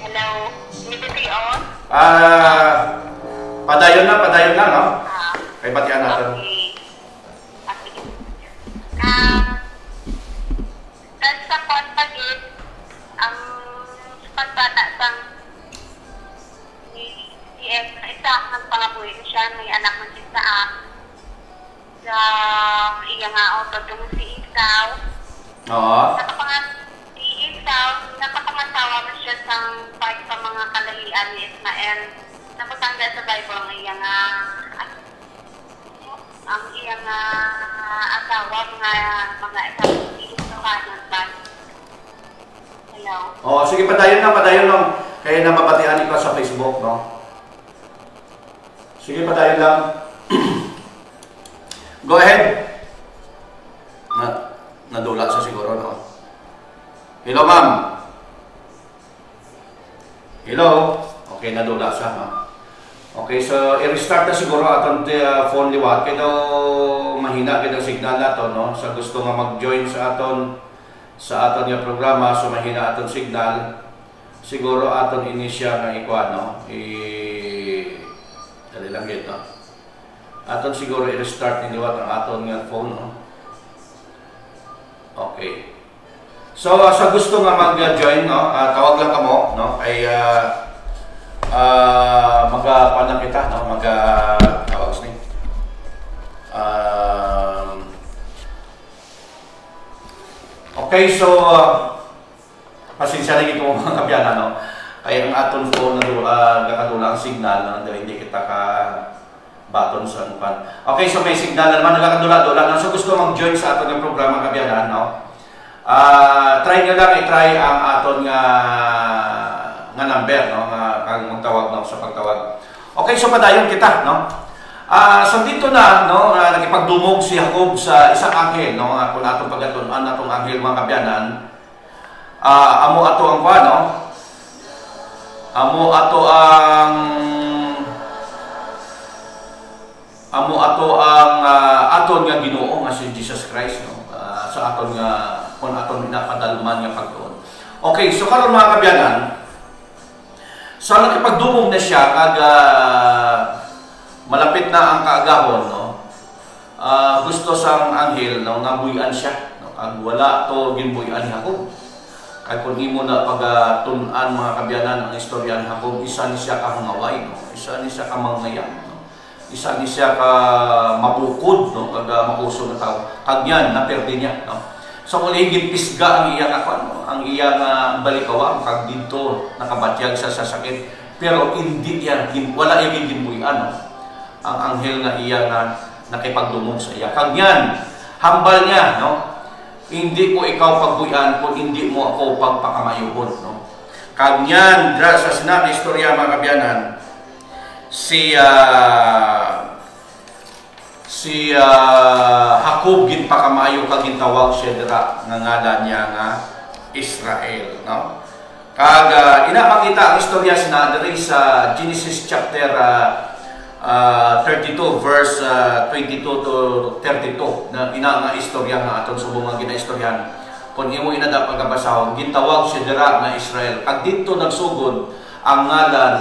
Hello? Liberty on? Padayon na, no? Kay batian natin. Okay. Sa pagpagit, ang pagbata sang si Isaac ng pangabuhi siya, may anak ng si Isaac. Sa iya nga auto itong si Esau. Oo. Si Esau, nakapangasawa mo siya sa part sa mga kalalian ni Ismael. Napatanggal sa Bible ang iya nga asawa, mga inukanan ba? Hello? Oh, sige, padayon lang. Kaya na mabatian ko sa Facebook, no? Sige, padayon lang. Go ahead. Nadula siya siguro, no? Hello, ma'am. Hello. Okay, nadula siya, no? Okay, so i-restart na siguro atong phone liwat. Kaya daw mahina kita signal nato, no? Sa gusto nga mag-join sa aton yung programa, so mahina aton signal. Siguro aton inisya nga ikuan, no? Dali lang ito. Aton siguro i-restart ni liwat ang aton nga phone, no? Okay. So sa gusto nga mag-join, no? Tawag lang kamo, no? Ay magpanang kita, no? Tawag ni. Okay, so pasensya lagi ko mga kabyanan, no? Ay ang aton phone na nakadula ang signal, no? Hindi kita ka baton sa anupan. Okay, so may signal naman nakakadula-dula. So gusto mag-join sa aton ng programa kabyanan, no? Try nyo lang, i-try ang aton nga number, no? Ang magtawag, no? Sa pagtawag. Okay, so padayon kita, no? So dito na, no, nakipagdumog si Jacob sa isang anghel, no, kung atong pagatunan natong anghel mga kabyanan. Amo ato ang no? Amo ato ang aton nga Ginoo nga si Jesus Christ, no, sa aton nga kung aton pinapadalman nga pagtuon. Okay, so karon mga kabyanan, so nakipagdumog na siya kag malapit na ang kaagahon, no. Gusto sang anghel, no, nga buyan siya, no, kag wala to ginbuyan ni Jacob. Kag kung imo na pagtun-an mga kabyanan ang istorya ni Jacob, isa ni siya ka hangaway, no, isa ni siya ka mangayam, no, isa ni siya ka mabukod, no, kag makuso na tao. Kag yan naperdi niya, no. So kung ginpisga ang iyang no, ang iyang balikawa, kag dito nakabatyag sa sakit, pero hindi yan, wala yung ginbuyan, no, ang anghel nga iya na nakipagdumog sa iya. Kag yan, hambal niya, no? Hindi ko ikaw pagbuyan kung hindi mo ako pagpakamayuhon, no? Kag yan, sa sinabi istorya mga kabyanan, si Jacob ginpakamayo kag gintawag siya dira nga ngalan niya nga Israel, no? Kag inapakita ang istorya sinadiri sa Genesis chapter 32 verse 22 to 32 na ina nga istorya nga aton subong nga ginaistoryahan. Kung imo inada pagkabasahon, gintawag siya dira nga Israel. Kag dito nagsugod ang ngalan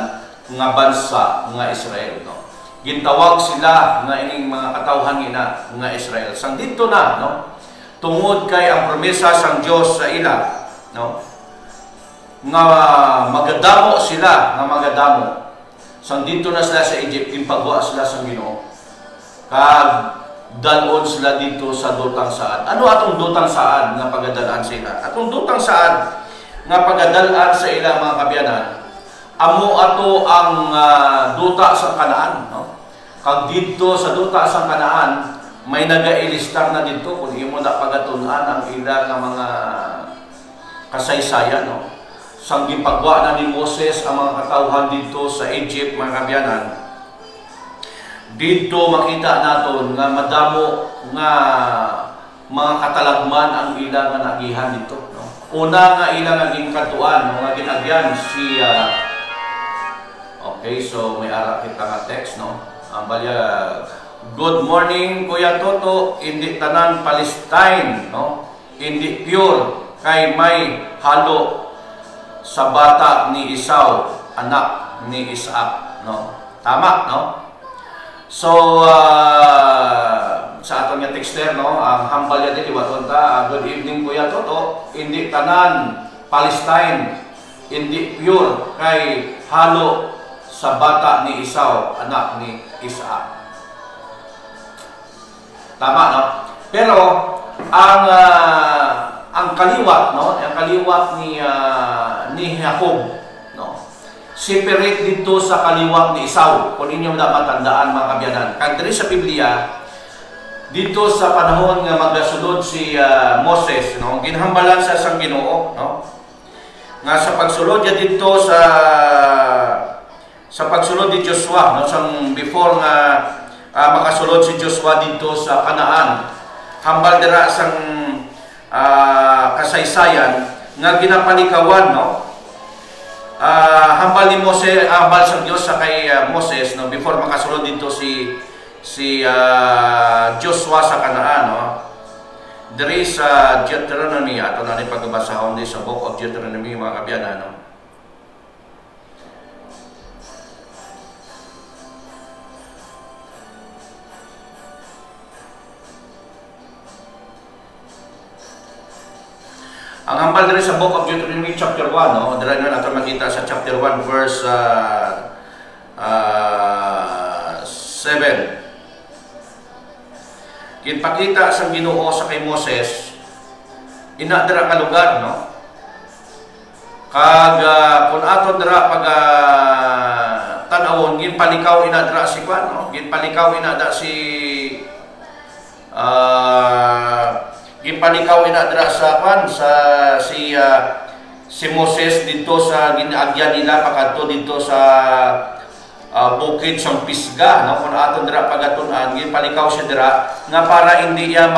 nga bansa nga Israel, no. Gintawag sila nga ining mga katawhan nga Israel. Sang dito na, no, tungod kay ang promesa sang Dios sa ila, no, nga magadamo sila, nga magadamo. So dito na sila sa Egypt, impagwa sila sa Ginoo. Kag dalon sila dito sa dutang saad. Ano atong dutang saad nga pagadalaan sa ila? Atong dutang saad nga pagadalaan sa ila mga kabyanan, amo ato ang duta sa Kanaan, no? Kag dito sa duta sa Kanaan, may nagailistar na dito kung imo na pagatunan ang ila nga mga kasaysayan, no? Sang gipagwa na ni Moses ang mga katawhan dito sa Egypt mga kabyanan, dito makita naton nga madamo nga mga katalagman ang ila nga nagihan dito, no? Una nga ila nga ginkatuan, nga ginagyan si okay, so may ara kita nga text, no. Ang balya, good morning Kuya Toto, hindi tanan Palestine, no, hindi pure kay may halo sa bata ni Esau, anak ni Isaac, no. Tama, no. So sa aton nga texter, no, ang hambal ya dili waton ta, good evening Kuya Toto, hindi tanan Palestine, hindi pure kay halo sa bata ni Esau, anak ni Isaac. Tama, no. Pero ang kaliwat, no, ang kaliwat ni Jacob, no, separate dito sa kaliwat ni Esau. Kung inyo na matandaan mga kabyanan, kag diri sa Biblia dito sa panahon nga magasulod si Moses, no, ginhambalan sa sang Ginoo, no, nga sa pagsulod niya dito sa pagsulod ni Joshua, no, sang before nga makasulod si Joshua dito sa Kanaan, hambal dira sang kasaysayan nga ginapalikawan, no, hambal ni Moses, hambal sa Dios sa kay Moses, no, before makasulod dito si Joshua sa Kanaan, no. Diri sa Deuteronomy, ato na ni pagbasahon di sa book of Deuteronomy mga kabyanan, no. Ang hambal diri sa book of Deuteronomy chapter 1, no, dira na nato makita sa chapter 1 verse 7. Ginpakita sa Ginoo sa kay Moses ina dira ka lugar, no. Kag kun aton dira pag tan-awon ginpalikaw ina dira si Kwan, no. Ginpalikaw ina da ginpalikaw ina dira sa Kwan sa si Moses dito sa ginaagyan nila pakadto dito sa bukid sang Pisga, no, kung aton dira pagatunan, ginpalikaw siya dira nga para hindi niya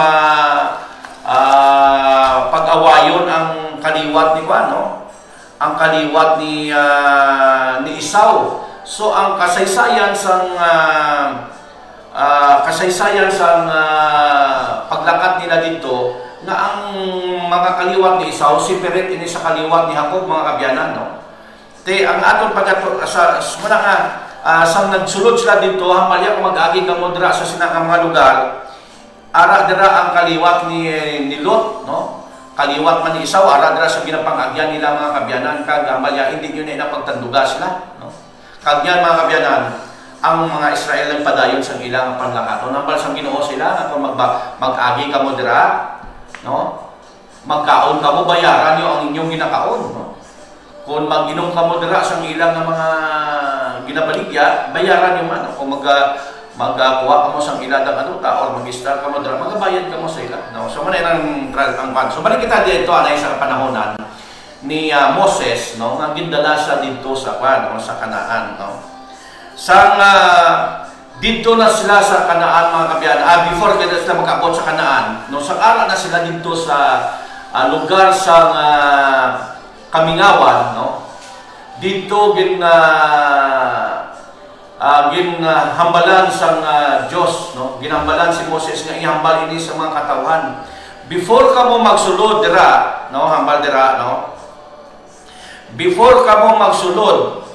pag-awayon ang kaliwat ni Juan, no? Ang kaliwat ni Esau. So ang kasaysayan sang paglakad nila dito nga ang mga kaliwat ni Esau separate ini sa kaliwat ni Jacob, mga kabyanan, no? Te ang aton muna nga sang nagsulod sila dito, hamalya kung mag-agi ka mo dira sa sinakang mga lugar, ara dira ang kaliwat ni Lot, no? Kaliwat man ni Esau, ara dira sa ginapangagyan nila, mga kabyanan, kag hamalya hindi yun na pagtanduga sila, no? Kag yan, mga kabyanan, ang mga Israel ang padayon sa ilang panlakaton. Nambal sang Ginoo sila nga kung mag-agi ka mo dira, no? Magkaon ka mo, bayaran niyo ang inyong ginakaon, no? Kung mag-inom ka mo dira sa ilang mga ginabaligya, bayaran niyo man. Kung magkuha ka mo sa ilang aduta or mag-istar ka mo dira, magabayad ka mo sa ila, no? So man ang pan. So balik kita dito anay sa panahonan ni Moses, no, nga gindala sa dito sa sa Kanaan, no. Sang dito na sila sa Kanaan, mga kabyan, before sila makabot sa Kanaan, no, sang ara na sila dito sa lugar sa Kamingawan, no. Dito ginhambalan sang Dios, no. Ginhambalan si Moses nga ihambal ini sa mga katawan. Before ka mo magsulod dira, no, hambal dira, no. Before ka mo magsulod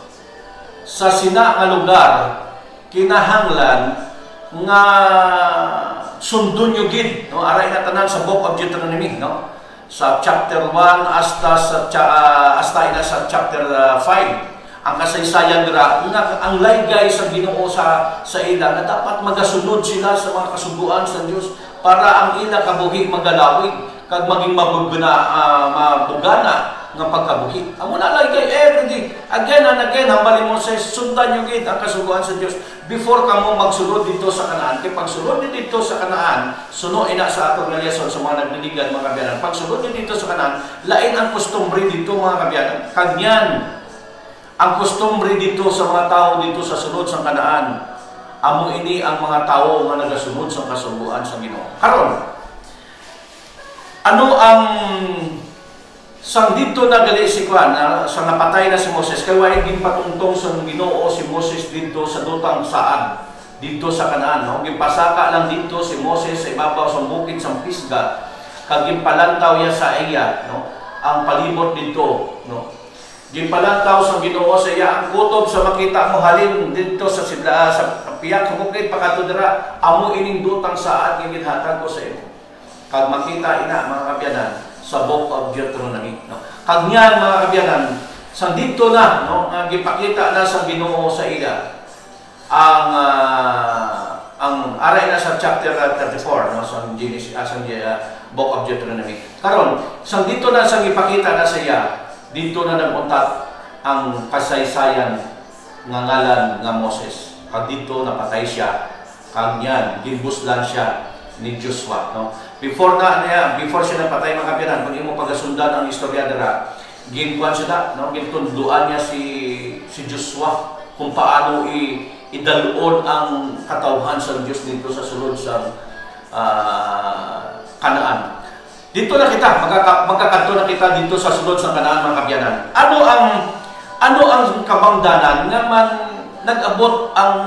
sa sina nga lugar, kinahanglan nga sundon nyo gid, no? Aray na tanan sa Book of Deuteronomy, no? Sa chapter 1 hasta sa chapter 5. Ang kasaysayan dira nga ang laygay sa Ginoo sa ila na dapat magasunod sila sa mga kasuguan sa Dios para ang ila kabuhi magalawig kag maging mabugana nga pagkabuhi. Amo na laygay everyday again and again hambalin mo sa sundan yung gid ang kasuguan sa Dios before ka mo magsulod dito sa Kanaan. Kay pagsulod dito sa Kanaan, suno ina sa atong lesson sa mga nagliligan, mga kabyanan. Pagsulod dito sa Kanaan, lain ang kustombre dito, mga kabyanan. Kanyan ang kustombre dito sa mga tao dito sa sunod sa Kanaan. Amo ini ang mga tao nga nagasunod sa kasuguan sa Ginoo. Karon, ano ang sang dito nagali si Juan, sa napatay na si Moses, kaya wa'y ginpatungtong sa Ginoo si Moses dito sa dutang saan, dito sa Kanaan, no? Ginpasaka lang dito si Moses sa ibabaw sa bukid sa Pisga, kag ginpalantaw ya sa iya, no? Ang palibot dito, no? Ginpalantaw sa Ginoo sa iya ang kutob sa makita mo halin dito sa piyak sa bukid pakato dira, amo ining dutang saan nga ginhatag ko sa imo. Kag makita ina, mga kabyanan, sa Book of Deuteronomy, no? Kag niyan, mga kabyanan, sang dito na, no, gipakita na sa Ginoo sa ila ang aray na sa chapter 34, no, sa Genesis, Book of Deuteronomy. Karon, sang dito na sang ipakita na sa iya, dito na nagpuntat ang kasaysayan nga ngalan nga Moses. Kag dito napatay siya, kag niyan ginbuslan siya ni Joshua, no? Before siya napatay, mga kabyanan, kung imo pagasundan ang istorya dira, ginkuan siya, no? Gintunduan niya si Joshua kung paano idalon ang katawhan sa Diyos dito sa sulod sa Kanaan. Dito na kita, magkakanto na kita dito sa sulod sa Kanaan, mga kabyanan. Ano ang kabangdanan nga man nag-abot ang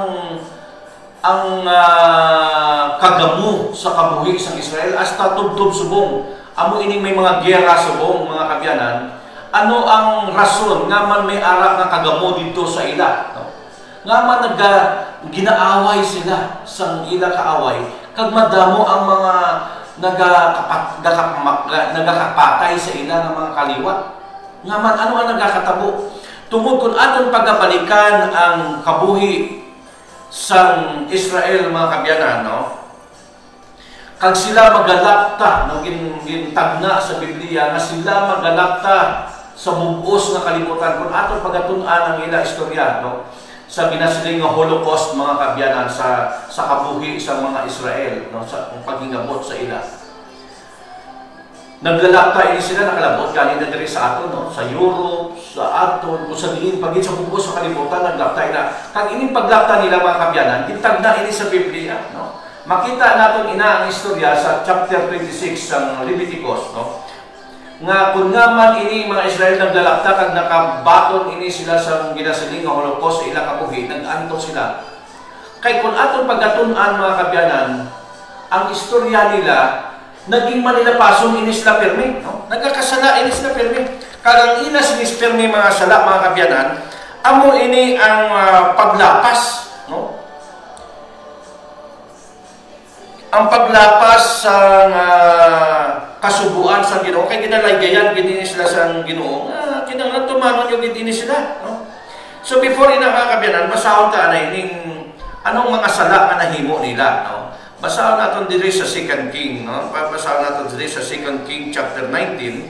kagamu sa kabuhi sa Israel hasta tubtob subong. Amo ining may mga giyera subong, mga kabyanan. Ano ang rason nga man may arak nga kagamu dito sa ila, no? Nga man ginaaway sila sang ila kaaway, kag madamo ang mga nagakapatay sa ila ng mga kaliwat. Nga man ano ang nagakatabo? Tungod kung aton pagabalikan ang kabuhi sang Israel, mga kabyanan, no? Kag sila magalapta, no, gintagna sa Biblia nga sila magalapta sa bugos nga kalibutan kung aton pagatun-an ang ila istorya, no? Sa ginasiling nga Holocaust, mga kabyanan, sa kabuhi sa mga Israel, no, sa paghingabot sa ila. Naglalakta ini sila nakalabot kanina diri sa aton, no? Sa Europe, sa aton, o sa diin pagit sa bugos sa kalibutan naglakta ina. Kag ining paglakta nila mga kabyanan, gitagna ini sa Biblia, no? Makita naton ina ang istorya sa chapter 26 ng Leviticus, no? Nga kun nga man ini mga Israel naglalakta kag nakabaton ini sila sa ginasiling nga Holocaust sa ilang kabuhi, nag-anto sila. Kay kun aton pagkatun-an mga kabyanan, ang istorya nila naging Manila pasong ini sila permi, no? Nagkakasala ini sila permi. Kagang inas ini permi mga sala mga kabyanan, amo ini ang paglapas, no? Ang paglapas sa kasubuan sa Ginoo kay ginalagayan gini sila sa Ginoo. Kinahanglan tumanon yo gid ini sila, no? So before ina mga kabyanan, basahon ta na ining anong mga sala nga nahimo nila, no? Basahan natin diri sa 2 King, no? Basahan natin diri sa 2 King chapter 19,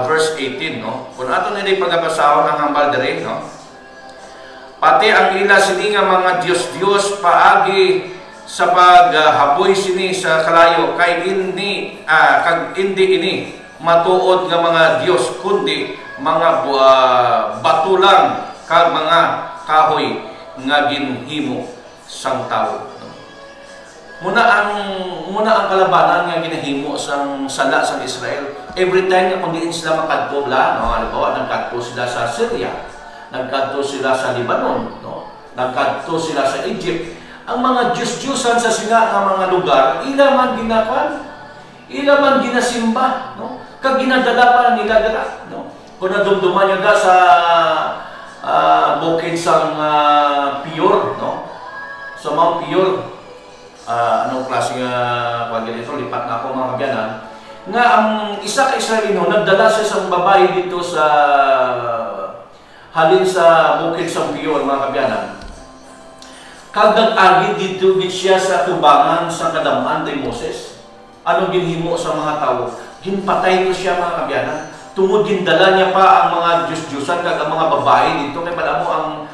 verse 18, no? Kung aton hindi pagabasahon ang hambal diri, no? Pati ang ila sini nga mga Dios paagi sa paghaboy sini sa kalayo kay hindi kag hindi ini matuod nga mga Dios kundi mga bato lang kag mga kahoy nga ginhimo sang tawo. Muna ang kalabanan nga ginahimo sang sala sang Israel. Every time nga kung diin sila makadto bla, no, halimbawa nagkadto sila sa Syria, nagkadto sila sa Lebanon, no, nagkadto sila sa Egypt. Ang mga Diyos-Diyosan sa sina nga mga lugar, ila man ginakan, ila man ginasimba, no, kag ginadala pa nila dira, no. Kung nadumduman niyo da sa bukid sang Pior, no, sa Mount Pior. Anong klase nga pagganito, lipat na ako mga kabyanan, nga ang isa ka Israelino nagdala siya sa babae dito sa halin sa bukid sa Pior mga kabyanan. Kag nag-agi dito siya sa tubangan sa kadamaan ni Moses. Ano ginhimo sa mga tao? Ginpatay ko siya mga kabyanan. Tungod gindala niya pa ang mga Diyos-Diyosan kag ang mga babae dito kay pala mo ang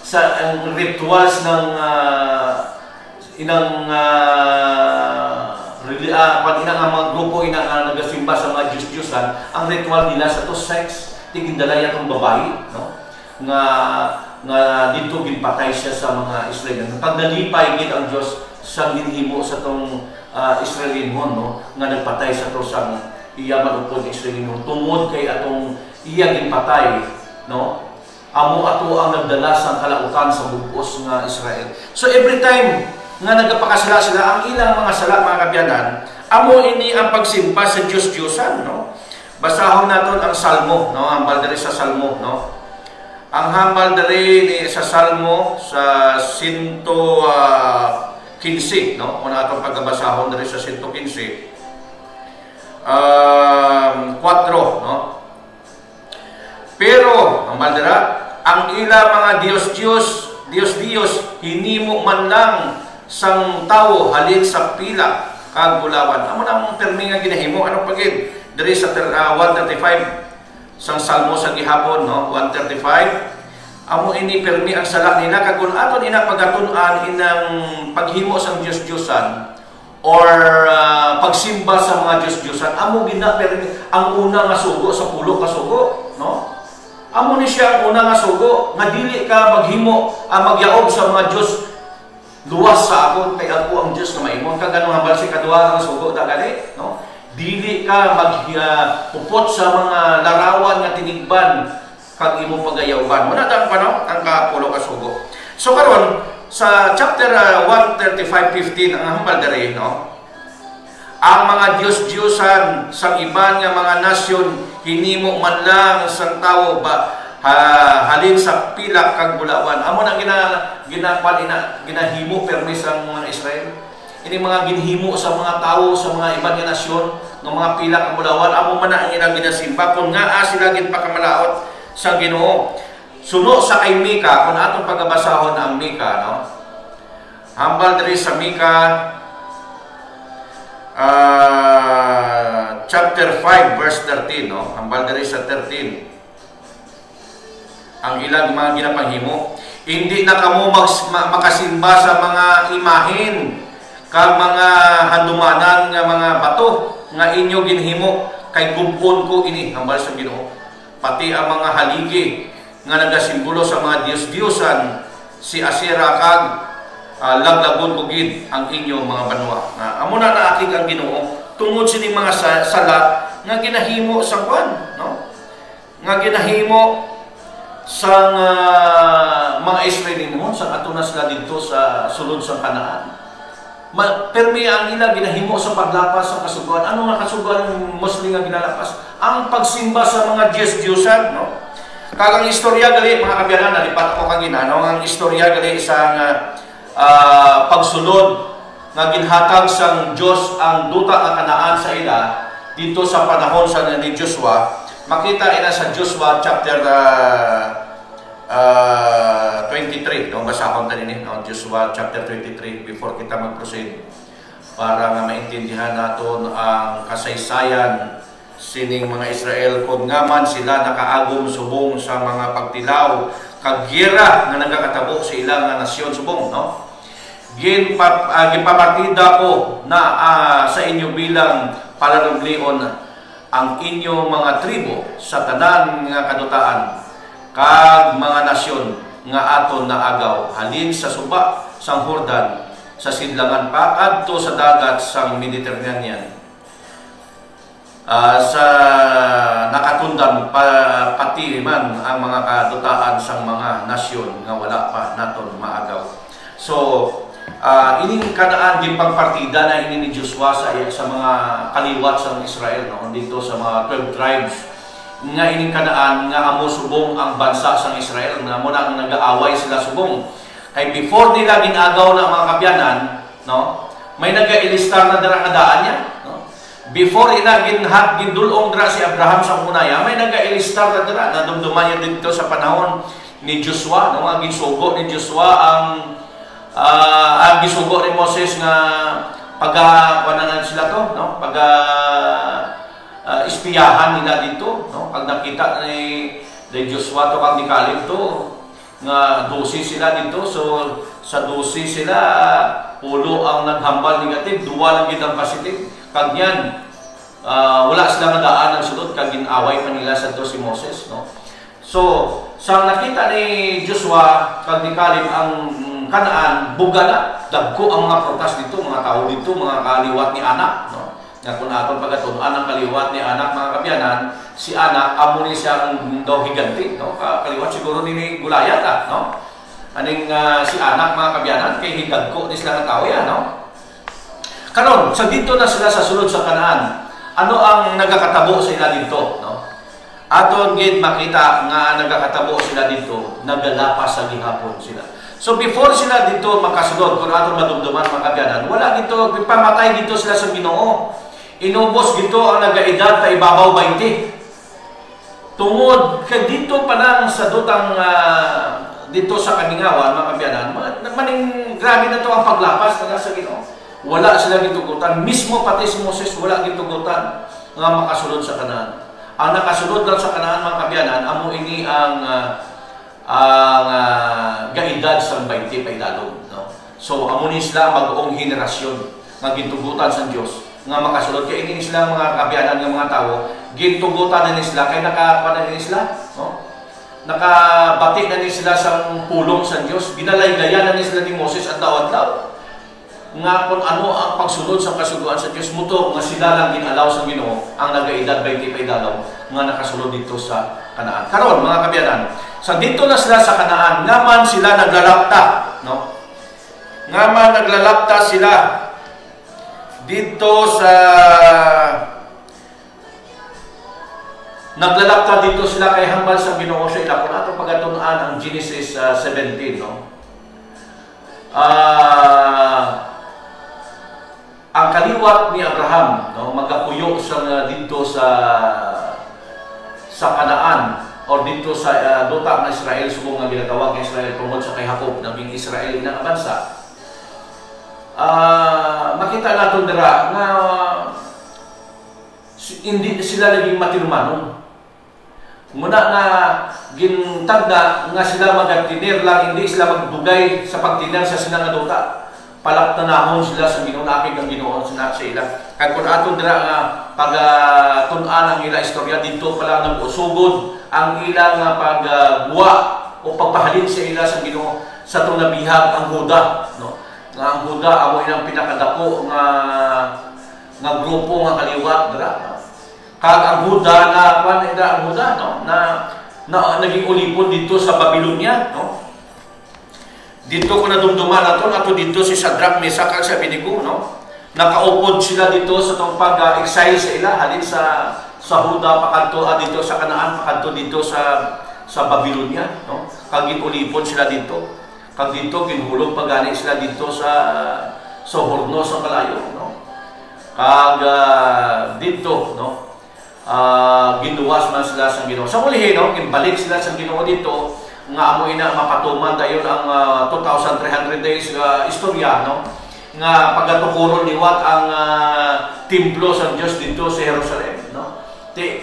sa rituals ng inang mga grupo nagasimba sa mga Diyos-Diyosan, ang ritual nila sa to sex, tigindala yatong babae, no? Nga dito ginpatay siya sa mga Israelian. Pag nalipay gid ang Dios sa ginhimo sa tong Israelinon, no? Nga nagpatay sa to sang iya manupod Israelinon tungod kay atong iya ginpatay, no? Amo ato ang nagdala sa kalautan sa bugos nga Israel. So every time nga nagapakasala sila, ang ilang mga sala mga kabyanan, amo ini ang pagsimba sa Diyos-Diyosan, no? Basahon naton ang Salmo, no? Hambal diri sa Salmo, no? Ang hambal diri sa Salmo sa 115, no? Kung atong pagabasahon diri sa 115. 4, no? Pero ang baldera, ang ila mga Dios hinimo man lang sang tawo halin sa pila kag bulawan. Amo nang termi nga ginahimo ano pagid diri sa 135 sang Salmo sa gihapon, no? 135. Amo ini permi ang sala nila kag kun aton ina pagatun-an inang paghimo sang Dios-Diyosan or pagsimba sa mga Diyos-Diyosan, amo gina permi ang una nga sugo sa pulo ka sugo, no? Amo ni siya ang una nga sugo, nga dili ka maghimo magyaob sa mga Diyos luwas sa akon kay ako ang Diyos nga maimong kag ganung hambal si kaduha nga sugo ta gani, no? Dili ka magpupot sa mga larawan nga tinigban kag imong pagayaoban. Muna ta pano ang kapulo ka sugo. So karon sa chapter 135:15 ang hambal diri, no? Ang mga Diyos-Diyosan sa iban nga mga nasyon hinimo man lang sang tawo halin sa pila kag bulawan. Amo na ginahimo permis ang mga Israel. Ini mga ginhimo sa mga tawo sa mga iban nga nasyon ng mga pila kag bulawan. Amo man na ang ilang ginasimba kun nga sila ginpakamalaot sa Ginoo. Suno sa kay Mika, kung atong pagabasahon ang Mika, no? Hambal diri sa Mika chapter 5 verse 13, no? Hambal diri sa 13. Ang ilang mga ginapanghimo, hindi na kamo makasimba sa mga imahen kag mga handumanan nga mga bato nga inyo ginhimo kay gubon ko ini hambal sa Ginoo. Pati ang mga haligi nga nagasimbolo sa mga Dios-Diosan si Asera kag laglagon ugid ang inyong mga banwa. Amo na naakig ang Ginoo tungod sining mga sala nga ginahimo sa kwan, no? Nga ginahimo sa mga Israelino sa atuna sila dito sa sulod sa Kanaan. Permi ang ila ginahimo sa paglapas sa kasuguan. Ano nga kasuguan ng Muslim nga ginalapas? Ang pagsimba sa mga Diyos-Diyosan, no? Kagang istorya gali mga kabyanan, nalipat ako kagina, no? Ang istorya gali sa pagsulod nga ginhatag sang Dios ang duta nga Kanaan sa ila dito sa panahon sa ni Joshua. Makita ina sa Joshua chapter 23, no? Basahon tanin ni, no? Joshua chapter 23 before kita mag-proceed para nga maintindihan naton ang kasaysayan sining mga Israel kung nga man sila nakaagom subong sa mga pagtilaw kag giyera nga nagakatabo sa ilang nga nasyon subong, no? Ginpapartida ko na sa inyo bilang palanublion ang inyong mga tribo sa tanan nga kadutaan kag mga nasyon nga aton naagaw halin sa suba sang Jordan sa sidlangan pa adto sa dagat sang Mediterranean. Sa nakatundan pati man ang mga kadutaan sang mga nasyon nga wala pa naton maagaw. So ining Kanaan din pagpartida na ini ni Joshua sa mga kaliwat sa Israel, no? Dito sa mga 12 tribes nga ining Kanaan nga amo subong ang bansa sa Israel nga mo nang nag-aaway sila subong. Kay before nila ginagaw na mga kabyanan, no? May naga-ilistar na dira kadaan niya, no? Before ila gindulong dira si Abraham sa kunaya, may naga-ilistar na dira na dumduman niya dito sa panahon ni Joshua, no? Ang gisugo ni Joshua ang gisugo ni Moses nga pagkuanan sila to, no? Ispiyahan nila dito, no? Pag nakita ni Joshua to kag ni Caleb to nga 12 sila dito, so sa 12 sila pulo ang naghambal negative, duwa lang gid ang positive. Kag yan wala sila nga daan ang sulod kag ginaway pa nila sa to si Moses, no? So sa nakita ni Joshua kag ni Caleb ang Kanaan, buga na, dagko ang mga protas dito, mga tao dito, mga kaliwat ni anak, no? Nga kung aton pagkatunan ang kaliwat ni anak, mga kabyanan, si anak, amo ni siya ang daw higanti, no? Kaliwat siguro ni Gulayat, no? Aning si anak, mga kabyanan, kay hidagko ni sila ng tao yan, no? Karon, sa dito na sila sa sulod sa Kanaan, ano ang nagakatabo sa ila dito, no? Aton gid makita nga nagakatabo sila dito, nagalapas sa gihapon sila. So before sila dito makasulod, kung aton madumduman mga kabyanan, wala dito, pamatay dito sila sa Ginoo. Inubos dito ang nagaedad ta ibabaw 20. Tungod kay dito pa lang sa dutang dito sa Kamingawan, mga kabyanan, maning grabe na to ang paglapas na sa Ginoo. Wala sila gitugutan, mismo pati si Moses wala gitugutan nga makasulod sa Kanaan. Ang nakasulod lang sa Kanaan, mga kabyanan, amo ini ang gaedad sa 20 paidalog, no? So amo ni sila mag-ong henerasyon nga gintugutan sa Dios nga makasulod kay ini sila mga kabyanan nga mga tawo gintugutan na ni sila kay nakakuan na ni sila, no? Nakabati na ni sila sa pulong sa Dios, ginalaygaya na ni sila ni Moses at adlaw nga kung ano ang pagsunod sa kasuguan sa Dios muto nga sila lang ginalaw sa Ginoo ang nagaedad 20 paidalog nga nakasulod dito sa Kanaan. Karon mga kabyanan, sa dito na sila sa Kanaan, ngaman sila naglalapta, no? Ngaman naglalapta sila dito sa naglalapta dito sila kay hambal sa Ginoo sa ila. Kung atong pagatunan ang Genesis 17, no? Ang kaliwat ni Abraham, no, magapuyo sa dito sa Kanaan o dito sa duta ng Israel, subong nga ginatawag ng Israel tungod sa kay Jacob, naging Israel na bansa. Makita natin dira na hindi sila naging matinumanon. Muna na gintagda nga sila magatiner lang, hindi sila magdugay sa pagtiner sa sinang duta. palaktanahon sila sa Ginoo, nakig ang Ginoo sa ila. Kag kun aton dira nga pag tun-an ang ila istorya dito pala nag-usugod ang ilang pagguwa o pagpahalin sa ila sa Ginoo sa tong nabihag ang Huda, no? Nga ang Huda amo ilang pinakadako nga grupo nga kaliwat dira. Kag ang Huda na ang Huda, no? Na naging ulipon dito sa Babylonia, no? Dito ko nadumduman naton ato dito si Shadrach, Meshach kag Abednego, no? Nakaupod sila dito sa tong pag-exile sa ila halin sa Huda pakanto dito sa Kanaan pakanto dito sa Babylonia, no? Kag gipulipon sila dito. Kag dito ginhulog pagani sila dito sa Horno sa kalayo, no? Kag dito, no? Ginuwas man sila sa Ginoo. Sa muli, no? Gimbalik sila sa Ginoo dito nga amo ina mapatuman dayon ang 2,300 days istorya, no? Nga pagatukuron liwat ang templo sa Dios dito sa Jerusalem, no?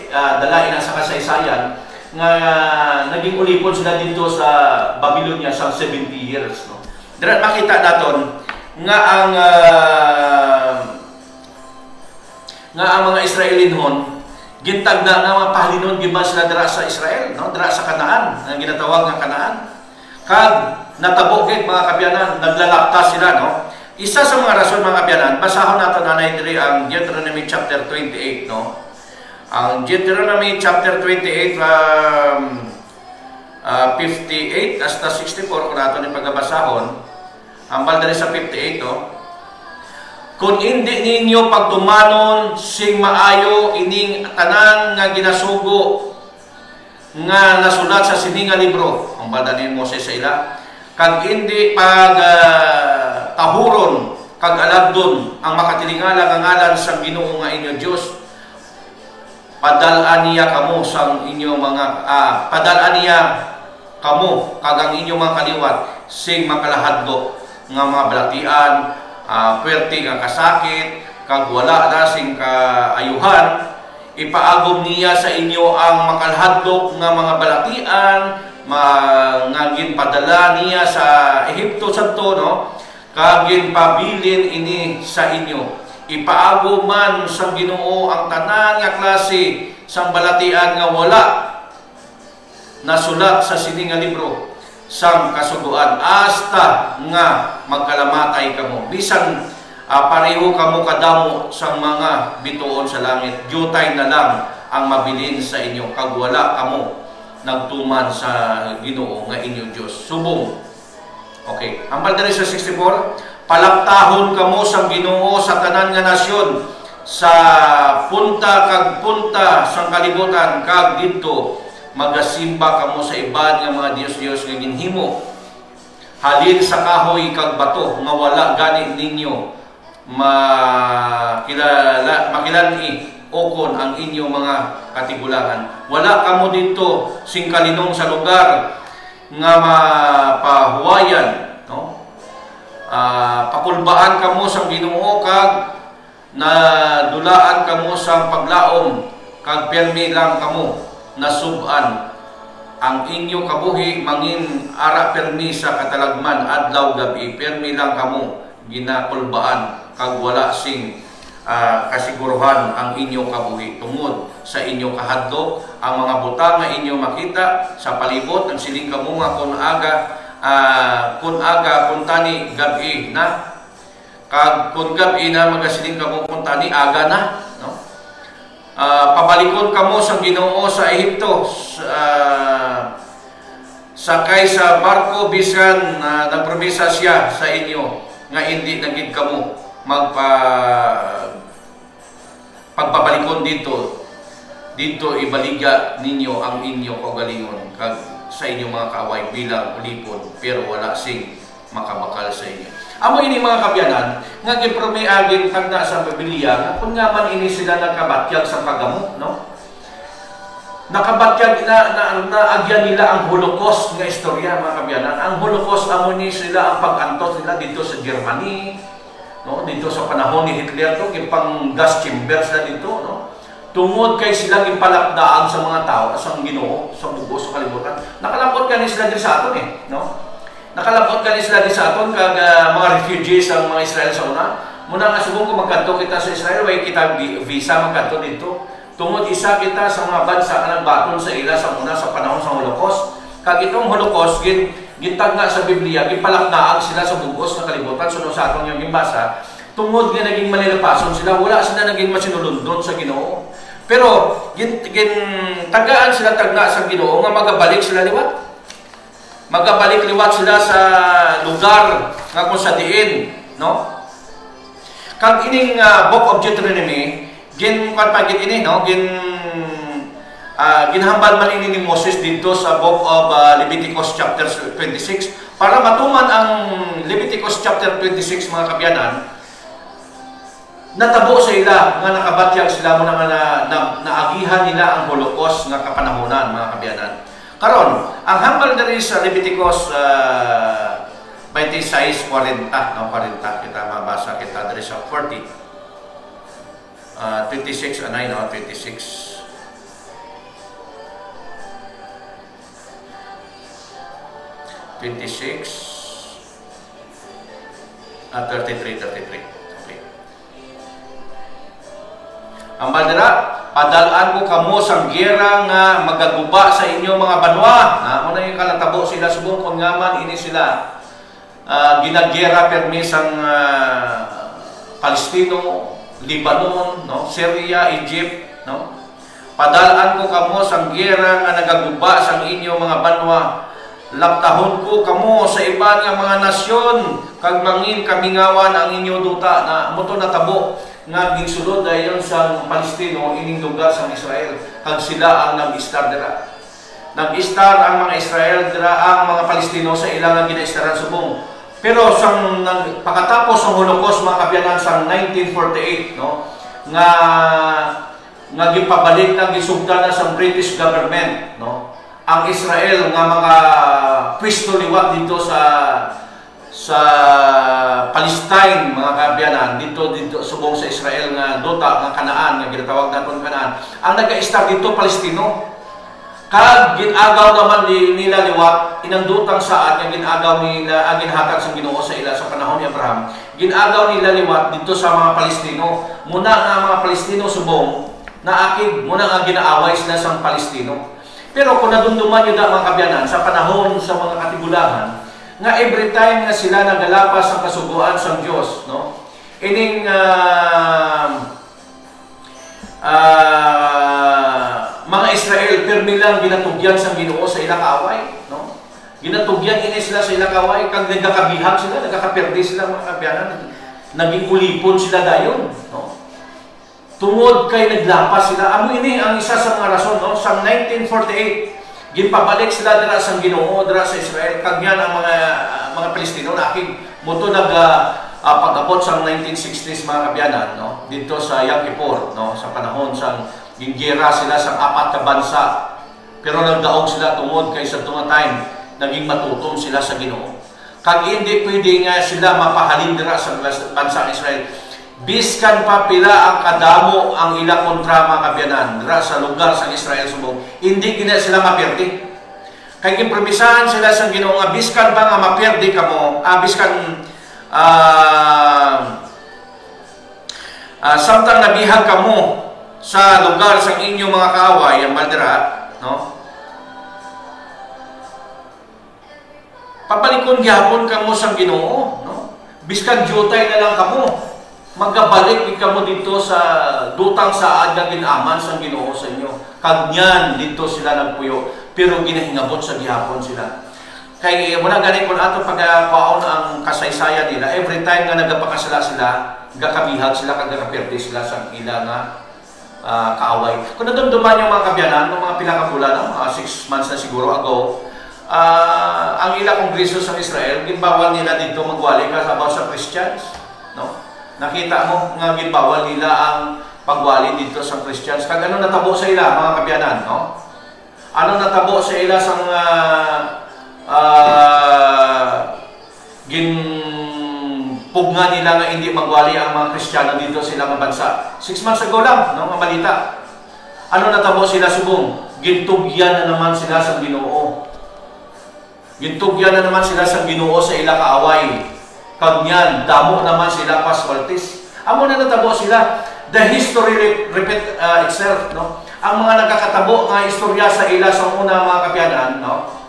Dala ina sa kasaysayan nga naging ulipon sila dito sa Babylonia sa 70 years, no? Dira makita naton nga ang mga Israelinhon gintagda nga mga pahalinon giba sila dira sa Israel, no? Dira sa Kanaan, nga ginatawag nga Kanaan. Kag natabo gid mga kabyanan, naglalaktas sila, no? Isa sa mga rason mga kabyanan, basahon nato nanay diri ang Deuteronomy chapter 28, no? Ang Deuteronomy chapter 28 58 hasta 64 kung nato ni pagabasahon. Ambal diri sa 58, no? Kung hindi ninyo pagtumanon sing maayo ining tanan nga ginasugo nga nasulat sa sininga libro, ang badanin Moses sa ila, kag hindi tahuron kag alagdon ang makatilingala nga ngalan sa Ginoo nga inyo Dios, padal-an niya kamo sang inyong mga padal-an niya kamo kag ang inyong mga kaliwat sing makalahadlok nga mga balatian, puwerte nga kasakit, kag wala na sing kaayuhan, ipaagom niya sa inyo ang makalhadlok nga mga balatian, nga ginpadala niya sa Ehipto santo, no? Kag ginpabilin ini sa inyo. Ipaagom man sa Ginoo ang tanan nga klase sang balatian nga wala nasulat sa sininga libro sang kasugoan hasta nga magkalamatay kamo. Bisan pareho kamo kadamo sang mga bituon sa langit, jutay na lang ang mabilin sa inyo kag wala kamo nagtuman sa Ginoo nga inyo Dios. Subong. Okay, ambal diri sa 64, palaptahon kamo sang Ginoo sa tanan nga nasyon sa punta kag punta sang kalibutan, kag didto magasimba kamo sa iban nga mga Dios-Dios nga ginhimo halin sa kahoy kag bato nga wala gani ninyo makilani okon ang inyong mga katigulangan. Wala kamo dito sing kalinong sa lugar nga mapahuwayan, no? Pakulbaan kamo sa Ginoo kag nadulaan kamo sa paglaom kag permi lang kamo nasuban ang inyo kabuhi mangin ara permi sa katalagman adlaw gabi, permi lang kamo ginakulbaan kag wala sing kasiguruhan ang inyong kabuhi tungod sa inyong kahadlok ang mga butang nga inyo makita sa palibot ang siling kamo nga kun aga kuntani gabi na, kag kun gabi na magasiling kamo kuntani aga na, no? Pabalikon kamo sa Ginoo sa Ehipto, sakay sa barko bisan nagpromesa siya sa inyo nga hindi nagid kamo pagpabalikon dito ibaliga ninyo ang inyo kaugalingon kag sa inyong mga kaaway bilang ulipon, pero wala sing makabakal sa inyo. Amo ini mga kabyanan nga gipromeagin tagna sa Biblia nga kun nga man ini sila nakabatyag sa pagamo, no? Nakabatyag naagyan nila ang Holocaust nga istorya mga kabyanan. Ang Holocaust amo ni sila ang pag-antos nila dito sa Germany, no? Dito sa panahon ni Hitler to gipang gas chamber sila dito, no? Tungod kay silang impalakdaan sa mga tao sa Ginoo sa bugo sa kalibutan. Nakalambot kani sila diri sa aton, no? Nakalabot gani sila di sa aton kag mga refugees ang mga Israel sa una. Muna nga subong ko magkadto kita sa Israel, way kita visa magkadto dito. Tungod isa kita sa mga bansa nga nagbaton sa ila sa una sa panahon sa Holocaust. Kag itong Holocaust gintag nga sa Biblia, gipalaknaag sila sa bugos nga kalibutan suno sa atong yung gimbasa. Tungod nga naging manilapason sila, wala sila naging masinulundon sa Ginoo. Pero tagaan sila tagna sa Ginoo nga magabalik sila liwat. Magabalik liwat sila sa lugar nga kung sa diin, no? Kag ining Book of Deuteronomy, ginhambal man ini ni Moses dito sa Book of Leviticus chapter 26 para matuman ang Leviticus chapter 26 mga kabyanan. Natabo sa ila nga nakabatyag sila mo nga naagihan nila ang Holocaust nga kapanahonan mga kabyanan. Karon, ang hambal diri sa Leviticus 26:40, no, 40 kita mabasa kita diri sa 40. 26 anay no, 26. At 33. Okay. Ang bandera, padalaan ko kamo sang gera nga magaguba sa inyo mga banwa. Muna yung kalatabo sila subong kung nga man ini sila ginagera permis ang Palestino, Lebanon, no, Syria, Egypt, no. Padalaan ko kamo sang gera nga nagaguba sang inyo mga banwa. Laptahon ko kamo sa iban nga mga nasyon kag mangin kamingawan ang inyo duta na moto natabo nga gingsulod dayon sa Palestino ining lugar sa Israel kag sila ang nag-istar dira. Nag-istar ang mga Israel dira ang mga Palestino sa ilang ginaistaran subong. Pero sang pagkatapos ng Holocaust mga kabyanan sang 1948 no nga gipabalik na gisugdan na sa British government no ang Israel nga mga pwesto liwat dito sa Palestine mga kabyanan dito subong sa Israel nga duta nga Kanaan nga ginatawag naton Kanaan ang naga-istar dito Palestino kag ginagaw naman nila liwat inang dutang saad nga ginagaw nila ang ginhatag sa Ginoo sa ila sa panahon ni Abraham ginagaw nila liwat dito sa mga Palestino muna nga mga Palestino subong naakid muna nga ginaaway sila sa Palestino. Pero kung nadumduman nyo mga kabyanan sa panahon sa mga katigulangan, nga every time nga sila nagalapas ang kasuguan sa Diyos, no? Ining mga Israel, permi lang ginatugyan sa Ginoo sa ilang kaaway, no? Ginatugyan ini sila sa ilang kaaway, kag nagkakabihag sila, nagkakaperde sila mga kabyanan, naging ulipon sila dayon, no? Tungod kay naglapas sila. Amo ini ang isa sa mga rason no sa 1948 ginpabalik sila dira sa Ginoo dira sa Israel kag yan ang mga Palestino nakig moto pag-abot sa 1960s mga kabyanan no dito sa Yom Kippur no sa panahon sa ginggera sila sa apat ka bansa pero nagdaog sila tungod kay sa tunga time naging matutom sila sa Ginoo kag hindi pwede nga sila mapahalin dira sa bansa Israel. Biskan pa pila ang kadamo ang ila kontra mga kabyanan dira sa lugar sa Israel subong hindi gina sila mapirdi kay gimpromisahan sila sa Ginoo nga biskan pa nga mapirdi kamo biskan samtang nabihag kamo sa lugar sa inyong mga kaaway ang bandera no papalikon gyapon kamo sa Ginoo no biskan jutay na lang kamo magabalik kamo dito sa dutang saad nga ginaman sa Ginoo sa inyo. Kag nyan dito sila nagpuyo pero ginahingabot sa gihapon sila. Kay muna gani kun ato pagkaon ang kasaysayan nila every time nga nagapakasala sila, gakabihag sila kag gakaperde sila sa ila nga kaaway. Kung nadumduman yung mga kabyanan, mga pila ka bulan, 6 months na siguro ago, ang ila kongreso sa Israel, ginbawal nila dito magwali kasabaw sa Christians, no? Nakita mo nga ginbawal nila ang pagwali dito sa Christians. Kag ano natabo sa ila mga kabyanan, no? Ano natabo sa ila sang ginpugna nila nga hindi magwali ang mga Kristiyano dito sa ilang bansa. 6 months ago lang, no, mga balita. Ano natabo sila subong? Gintugyan na naman sila sa Ginoo. Gintugyan na naman sila sa Ginoo sa ila kaaway. Kag niyan, damo naman sila casualties. Amo na natabo sila. The history repeat itself, no? Ang mga nagkakatabo nga istorya sa ila sa una mga kapyanan, no?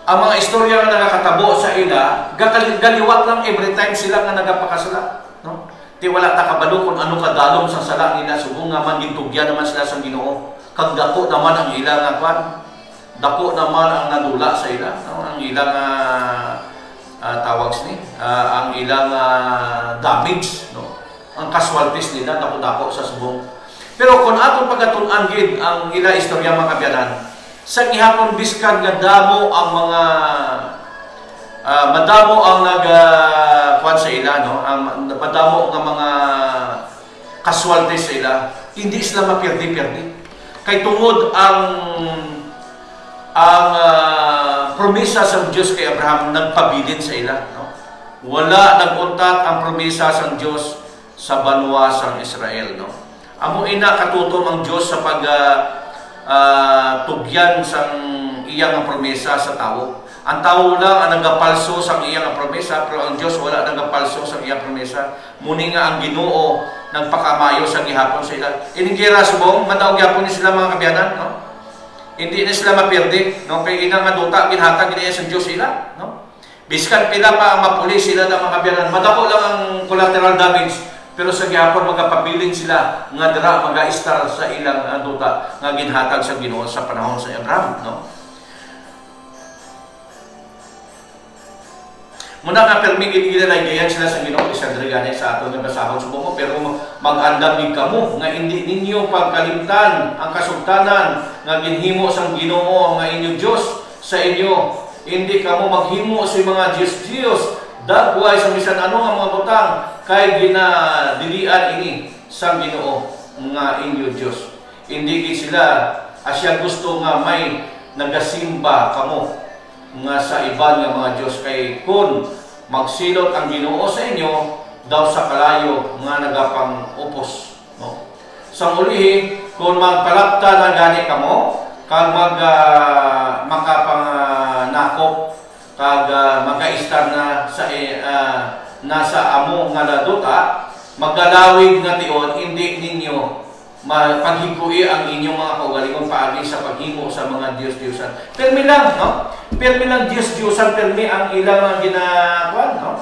Ang mga istorya nga nagkakatabo sa ila, galiwat lang every time sila nga nagapakasala, no? Ti wala ta kabalo kung ano kadalom sa sala nila, subong nga man gintugyan naman sila sa Ginoo. Kag dako naman ang ila nga kwan. Dako naman ang nadula sa ila, no? Ang ilang tawags ni, ang ilang damage, no? Ang casualties nila dako-dako sa subong. Pero kung atong pagkatun-an gid ang ila istorya mga kabyanan, sa gihapon biskan nga damo ang mga madamo ang nag-kwan sa ila, no? Ang madamo nga mga casualties sa ila, hindi sila mapirdi-pirdi. Kay tungod ang promesa sa Diyos kay Abraham nagpabilin sa ila, no? Wala naguntat ang promesa sa Diyos sa banwa sang Israel, no? Amo ina katutom ang Diyos sa pag tugyan sang iyang promesa sa tawo. Ang tawo lang ang nagapalso sa iyang promesa, pero ang Diyos wala nagapalso sa iyang promesa. Muni nga ang Ginoo nagpakamayo sa gihapon sa ila. Iningira subong madaog gyapon ni sila mga kabyanan, no? Hindi na sila mapirdi, no? Kay ina nga duta ginhatag gid sa Dios sila, no? Biskan pila pa ang mapuli sila ng mga kabyanan, madako lang ang collateral damage, pero sa gihapon magapabiling sila nga dira maga-star sa ilang duta nga ginhatag sa Ginoo sa panahon sa Abraham, no? Muna nga permi gid-gidayan sila sa Ginoo isang drigane sa aton nga basahon subong mo, pero mag-andam gid kamo nga hindi ninyo pagkalimtan ang kasugtanan nga ginhimo sang Ginoo nga inyo Dios sa inyo. Hindi kamo maghimo sa mga Dios dagway sa bisan ano nga mga butang kay ginadilian ini sang Ginoo nga inyo Dios. Hindi gid sila asya gusto nga may nagasimba kamo nga sa iban nga mga Diyos, kay kun magsilot ang Ginoo sa inyo daw sa kalayo nga nagapang upos, no? Sa ulihi kun magpalapta na gani kamo kag makapang nakop kag makaistar na sa nasa amo nga laduta, maggalawig nga tion hindi ninyo paghigui ang inyong mga kaugalingon paagi sa paghimo sa mga Diyos-Diyosan. Permi lang, no? Permi lang Diyos-Diyosan, permi ang ilang ginagawa, no?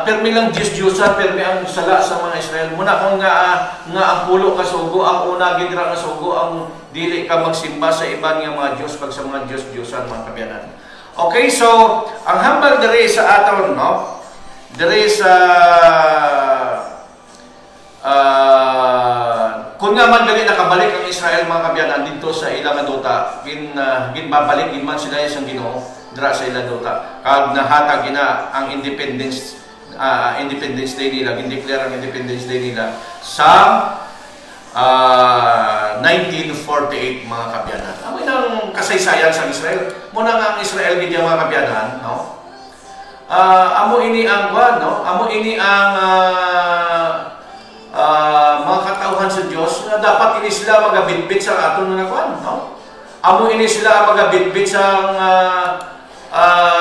Permi lang Diyos-Diyosan, permi ang sala sa mga Israel. Muna kung nga ang pulo ka sugo, ang una gidra nga sugo, ang dili ka magsimba sa iban nga mga Diyos pag sa mga Diyos-Diyosan, mga kabyanan. Okay, so ang hambal diri sa aton, no? Diri sa kung nga man gali nakabalik ang Israel mga kabyanan dito sa ilang duta, ginbabalik gid man sila sa Ginoo dira sa ilang duta. Kag nahatag gina ang Independence Day nila, gindeclare ang Independence Day nila sa 1948 mga kabyanan. Amo nang kasaysayan sa Israel. Muna nga ang Israel gid mga kabyanan, no? Amo ini ang no? Amo ini ang mga katauhan sa Diyos na dapat ini sila magabitbit sa aton nga kwan, no? Amo ini sila magabitbit sa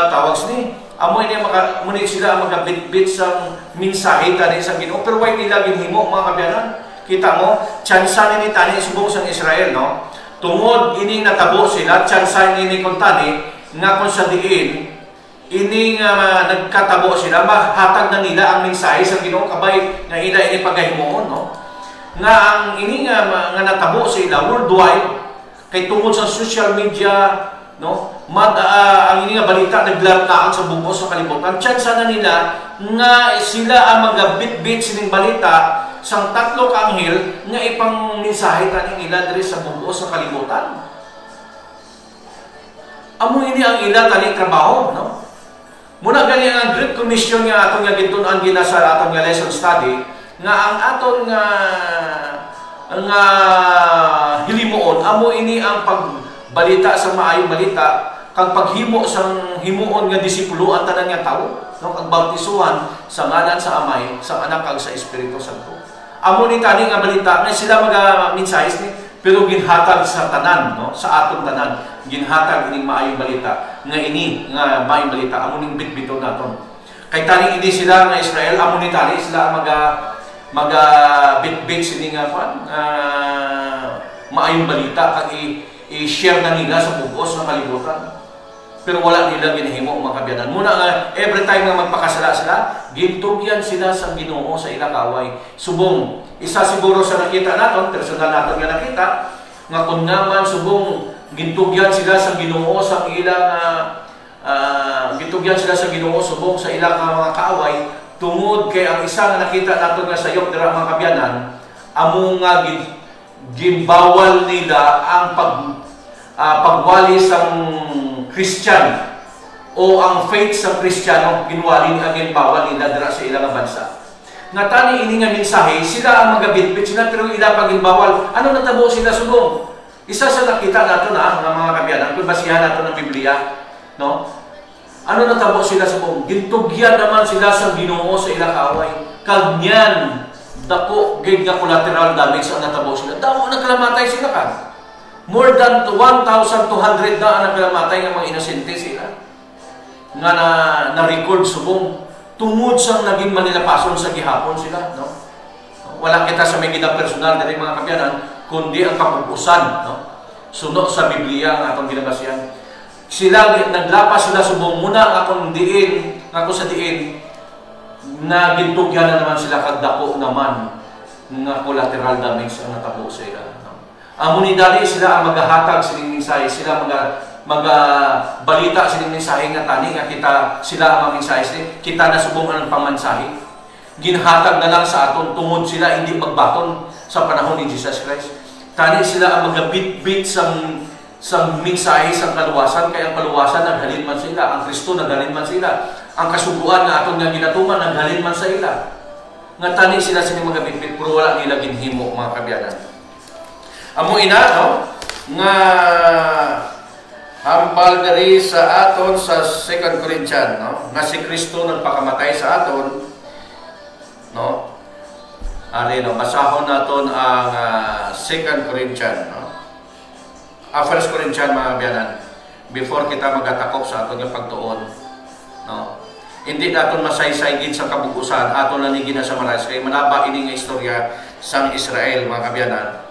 tawags ni. Amo ini muni sila magabitbit sa mensahe tani sa Ginoo, pero way nila ginhimo mga kabyanan. Kita mo, tsansa ni tani subong sang Israel, no? Tungod ining natabo sila, tsansa ni kon tani nga kun sa diin ining nagkatabo sila, mahatag na nila ang mensahe sa Ginoo kabay nga ila ini pagahimoon, no? Nga ang ini nga natabo sila worldwide kay tungod sa social media, no? Ang ini nga balita naglatlaan sa bugos sa kalibutan. Tsansa na nila nga sila ang magabitbit sining balita sang tatlo ka anghel nga ipang mensahe tani nila diri sa bugos sa kalibutan. Amo ini ang ila tani trabaho, no? Muna gani ang Great Commission nga atong nga gitun-an gina sa atong nga lesson study nga ang aton nga hilimuon amo ini ang pagbalita sa maayong balita kag paghimo sang himuon nga disipulo ang tanan nga tawo, no? Kag bautisuhan sa ngalan sa Amay, sa Anak kag sa Espiritu Santo. Amo ni tani nga balita nga sila maga-mensahe ni, Pero ginhatag sa tanan, no? Sa atong tanan, ginhatag ining maayong balita nga ini nga maayong balita amo ning bitbiton naton. Kay tani ini sila nga Israel, amo ni tani sila maga bitbit sini nga maayong balita kag i-share na nila sa bugos ng kalibutan. Pero wala nila ginahimo mga kabyanan. Muna nga, every time nga magpakasala sila, gintugyan sila sa Ginoo sa ilang kaway. Subong, isa siguro sa nakita naton, personal naton nga nakita, nga kung naman subong gintugyan sila sa Ginoo sa ilang gintugyan sila sa Ginoo subong sa ilang mga kaaway, tungod kay ang isa nga nakita naton nga sayop dira mga kabyanan, amo nga gimbawal nila ang pagwali sang Christian o ang faith sa Kristiyano ginwali ang ginbawal nila dira sa ilang bansa. Nga tani ini nga mensahe, sila ang magabitbit sila pero ila paginbawal. Ano natabo sila subong? Isa sa nakita nato na nga mga kabyanan kung basihan nato ng Biblia, no? Ano natabo sila subong? Gintugyan naman sila sa Ginoo sa ilang kaaway. Kagyan dako gid nga collateral damage ang natabo sila. Damo nagkalamatay sila ka. More than 1,200 na ang nagkalamatay ng mga inosente sila. Nga na-record subong tungod sa naging manilapason sa gihapon sila. No? Wala kita sa may ginang personal na mga kabyanan, kundi ang kapupusan. No? Suno sa Biblia ang atong ginabasihan. Sila, naglapas sila subong muna ako sa diin, na gintugyan na naman sila kagdako naman nga collateral damage ang natabo sa ila. Amo ni dali sila ang maghahatag sining mensahe, sila balita sining mensahe nga tani nga kita sila ang mensahe kita na subong ang pamansahe. Ginhatag na lang sa aton tungod sila hindi magbaton sa panahon ni Jesus Christ. Tani sila ang magabit-bit sang mensahe sang kaluwasan, kay ang kaluwasan naghalin man sila, ang Kristo naghalin man sila, ang kasuguan nga aton nga ginatuman naghalin man sa ila. Nga tani sila sining magabit-bit pero wala nila ginhimo mga kabyanan. Amo ina, no? Nga hambal diri sa aton sa 2 Corinthians, no? Nga si Kristo nagpakamatay sa aton, no? Ari, no? Masahon naton ang 2 Corinthians, no? 1 Corinthians mga biyanan, before kita magatakop sa aton nga pagtuon, no? Hindi naton masaysay gid sa kabugusan, aton na ni ginasamaras kay manaba ini nga istorya sang Israel mga kabyanan.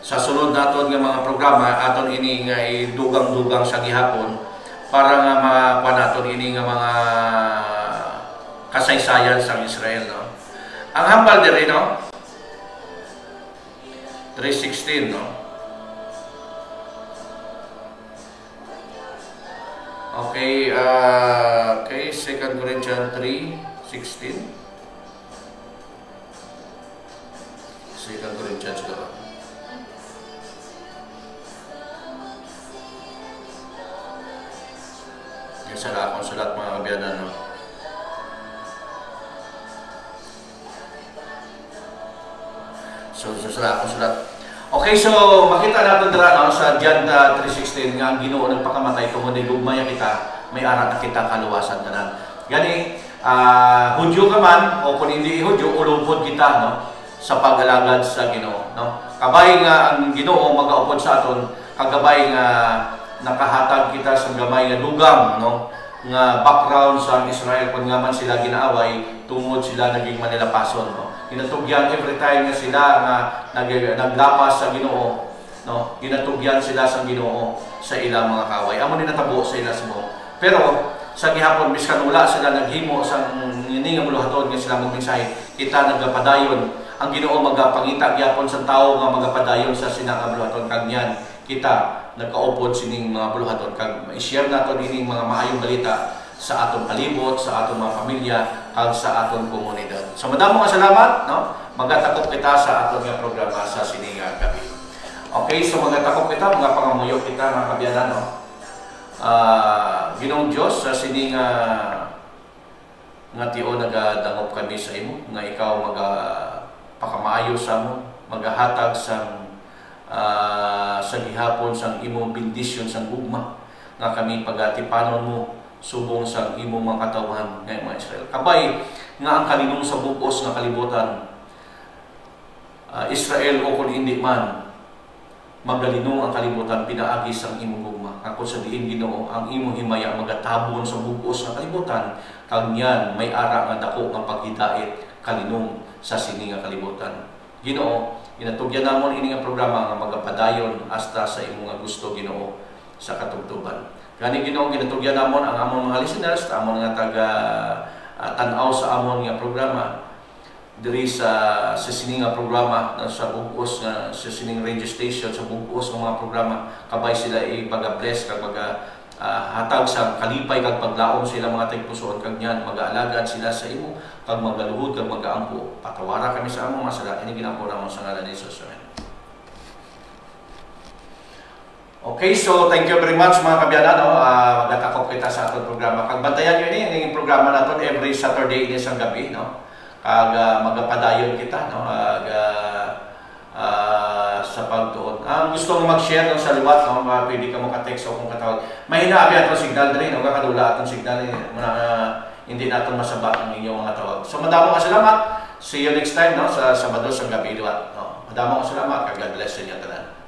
Sa sunod naton nga mga programa aton ini nga dugang-dugang sa gihapon para nga makuha naton ini nga mga kasaysayan sa Israel, no? Ang hambal diri, no? 3:16, no? Okay, 2 Corinthians 3:16. 2 Corinthians ko. Sala akong sulat mga kabyanan, no? So, sala akong sulat. Okay, so makita natin dira, no, sa John 3:16 nga ang Ginoo nagpakamatay tungod ni gugmaya kita, may ara na kita kaluwasan tanan. Gani Hudyo ka man o kung hindi Hudyo, ulupod kita, no, sa pag-alagad sa Ginoo, no? Kabay nga ang Ginoo magaupod sa aton, kagabay nga nakahatag kita sa gamay nga dugang, no, nga background sa Israel kung nga man sila ginaaway tungod sila naging manilapason, no. Ginatugyan every time nga sila nga naglapas sa Ginoo, no, ginatugyan sila sa Ginoo sa ilang mga kaway. Amo ni natabo sa ila sumo. Pero sa gihapon biskan wala sila naghimo sa ini nga muluhaton nga sila magmensahe, kita nagapadayon ang Ginoo magapangita gyapon sa tawo nga magapadayon sa sinang muluhaton kag niyan kita nagkaupod sining mga buluhaton kag i-share naton ining mga maayong balita sa aton palibot, sa aton mga pamilya kag sa aton komunidad. So madamo nga salamat, no? Magatakop kita sa aton nga programa sa sining gabi. Okay, so magatakop kita, mga pangamuyo kita mga kabyanan, no? Ginoong Dios sa sining nga tiyo nagadangop kami sa imo nga ikaw magpakamaayo sa mo, magahatag sa gihapon sang imong bendisyon sang gugma nga kami pagatipanon mo subong sang imong mga katawhan nga mga Israel. Kabay nga ang kalinong sa bukos nga kalibutan Israel o kung hindi man magalinong ang kalibutan pinaagis ang imong gugma. Ako sa diin Ginoo ang imong himaya magatabon sa bugos nga kalibutan kag niyan may ara nga dako nga paghidait kalinong sa sini nga kalibutan. Ginoo, ginatugyan namon ini nga programa nga magapadayon hasta sa imong nga gusto Ginoo sa katugtuban. Gani Ginoo ginatugyan namon ang among mga listeners, amon nga taga tan-aw sa amon nga programa diri sa sining nga programa sa bugos nga sa sining radio station sa bugos nga mga programa kabay sila ipaga-bless kag hatag sa kalipay kag paglaom sila mga tigpusoon kag niyan mag-aalagad sila sa imo kag magaluhod kag magaampo. Patawara kami sa among masala ini ginako namon sa ngalan ni Jesus. Amen. Okay, so thank you very much mga kabiyana, no? Magatakop kita sa atong programa. Kag bantayan niyo ini yung programa naton every Saturday ini sa gabi, no? Kag magapadayon kita, no? Sa pagtuon. Ang gusto mo mag-share no, sa liwat, no? Pwede ka mo ka-text o kung katawag. Mahina abi atong signal diri, no? Kakadula atong signal hindi natin masabat ang inyong mga tawag. So madamo ka salamat. See you next time, no? Sa Sabado sa gabi liwat, no? Madamo ka salamat. Kag God bless sa inyo tanan.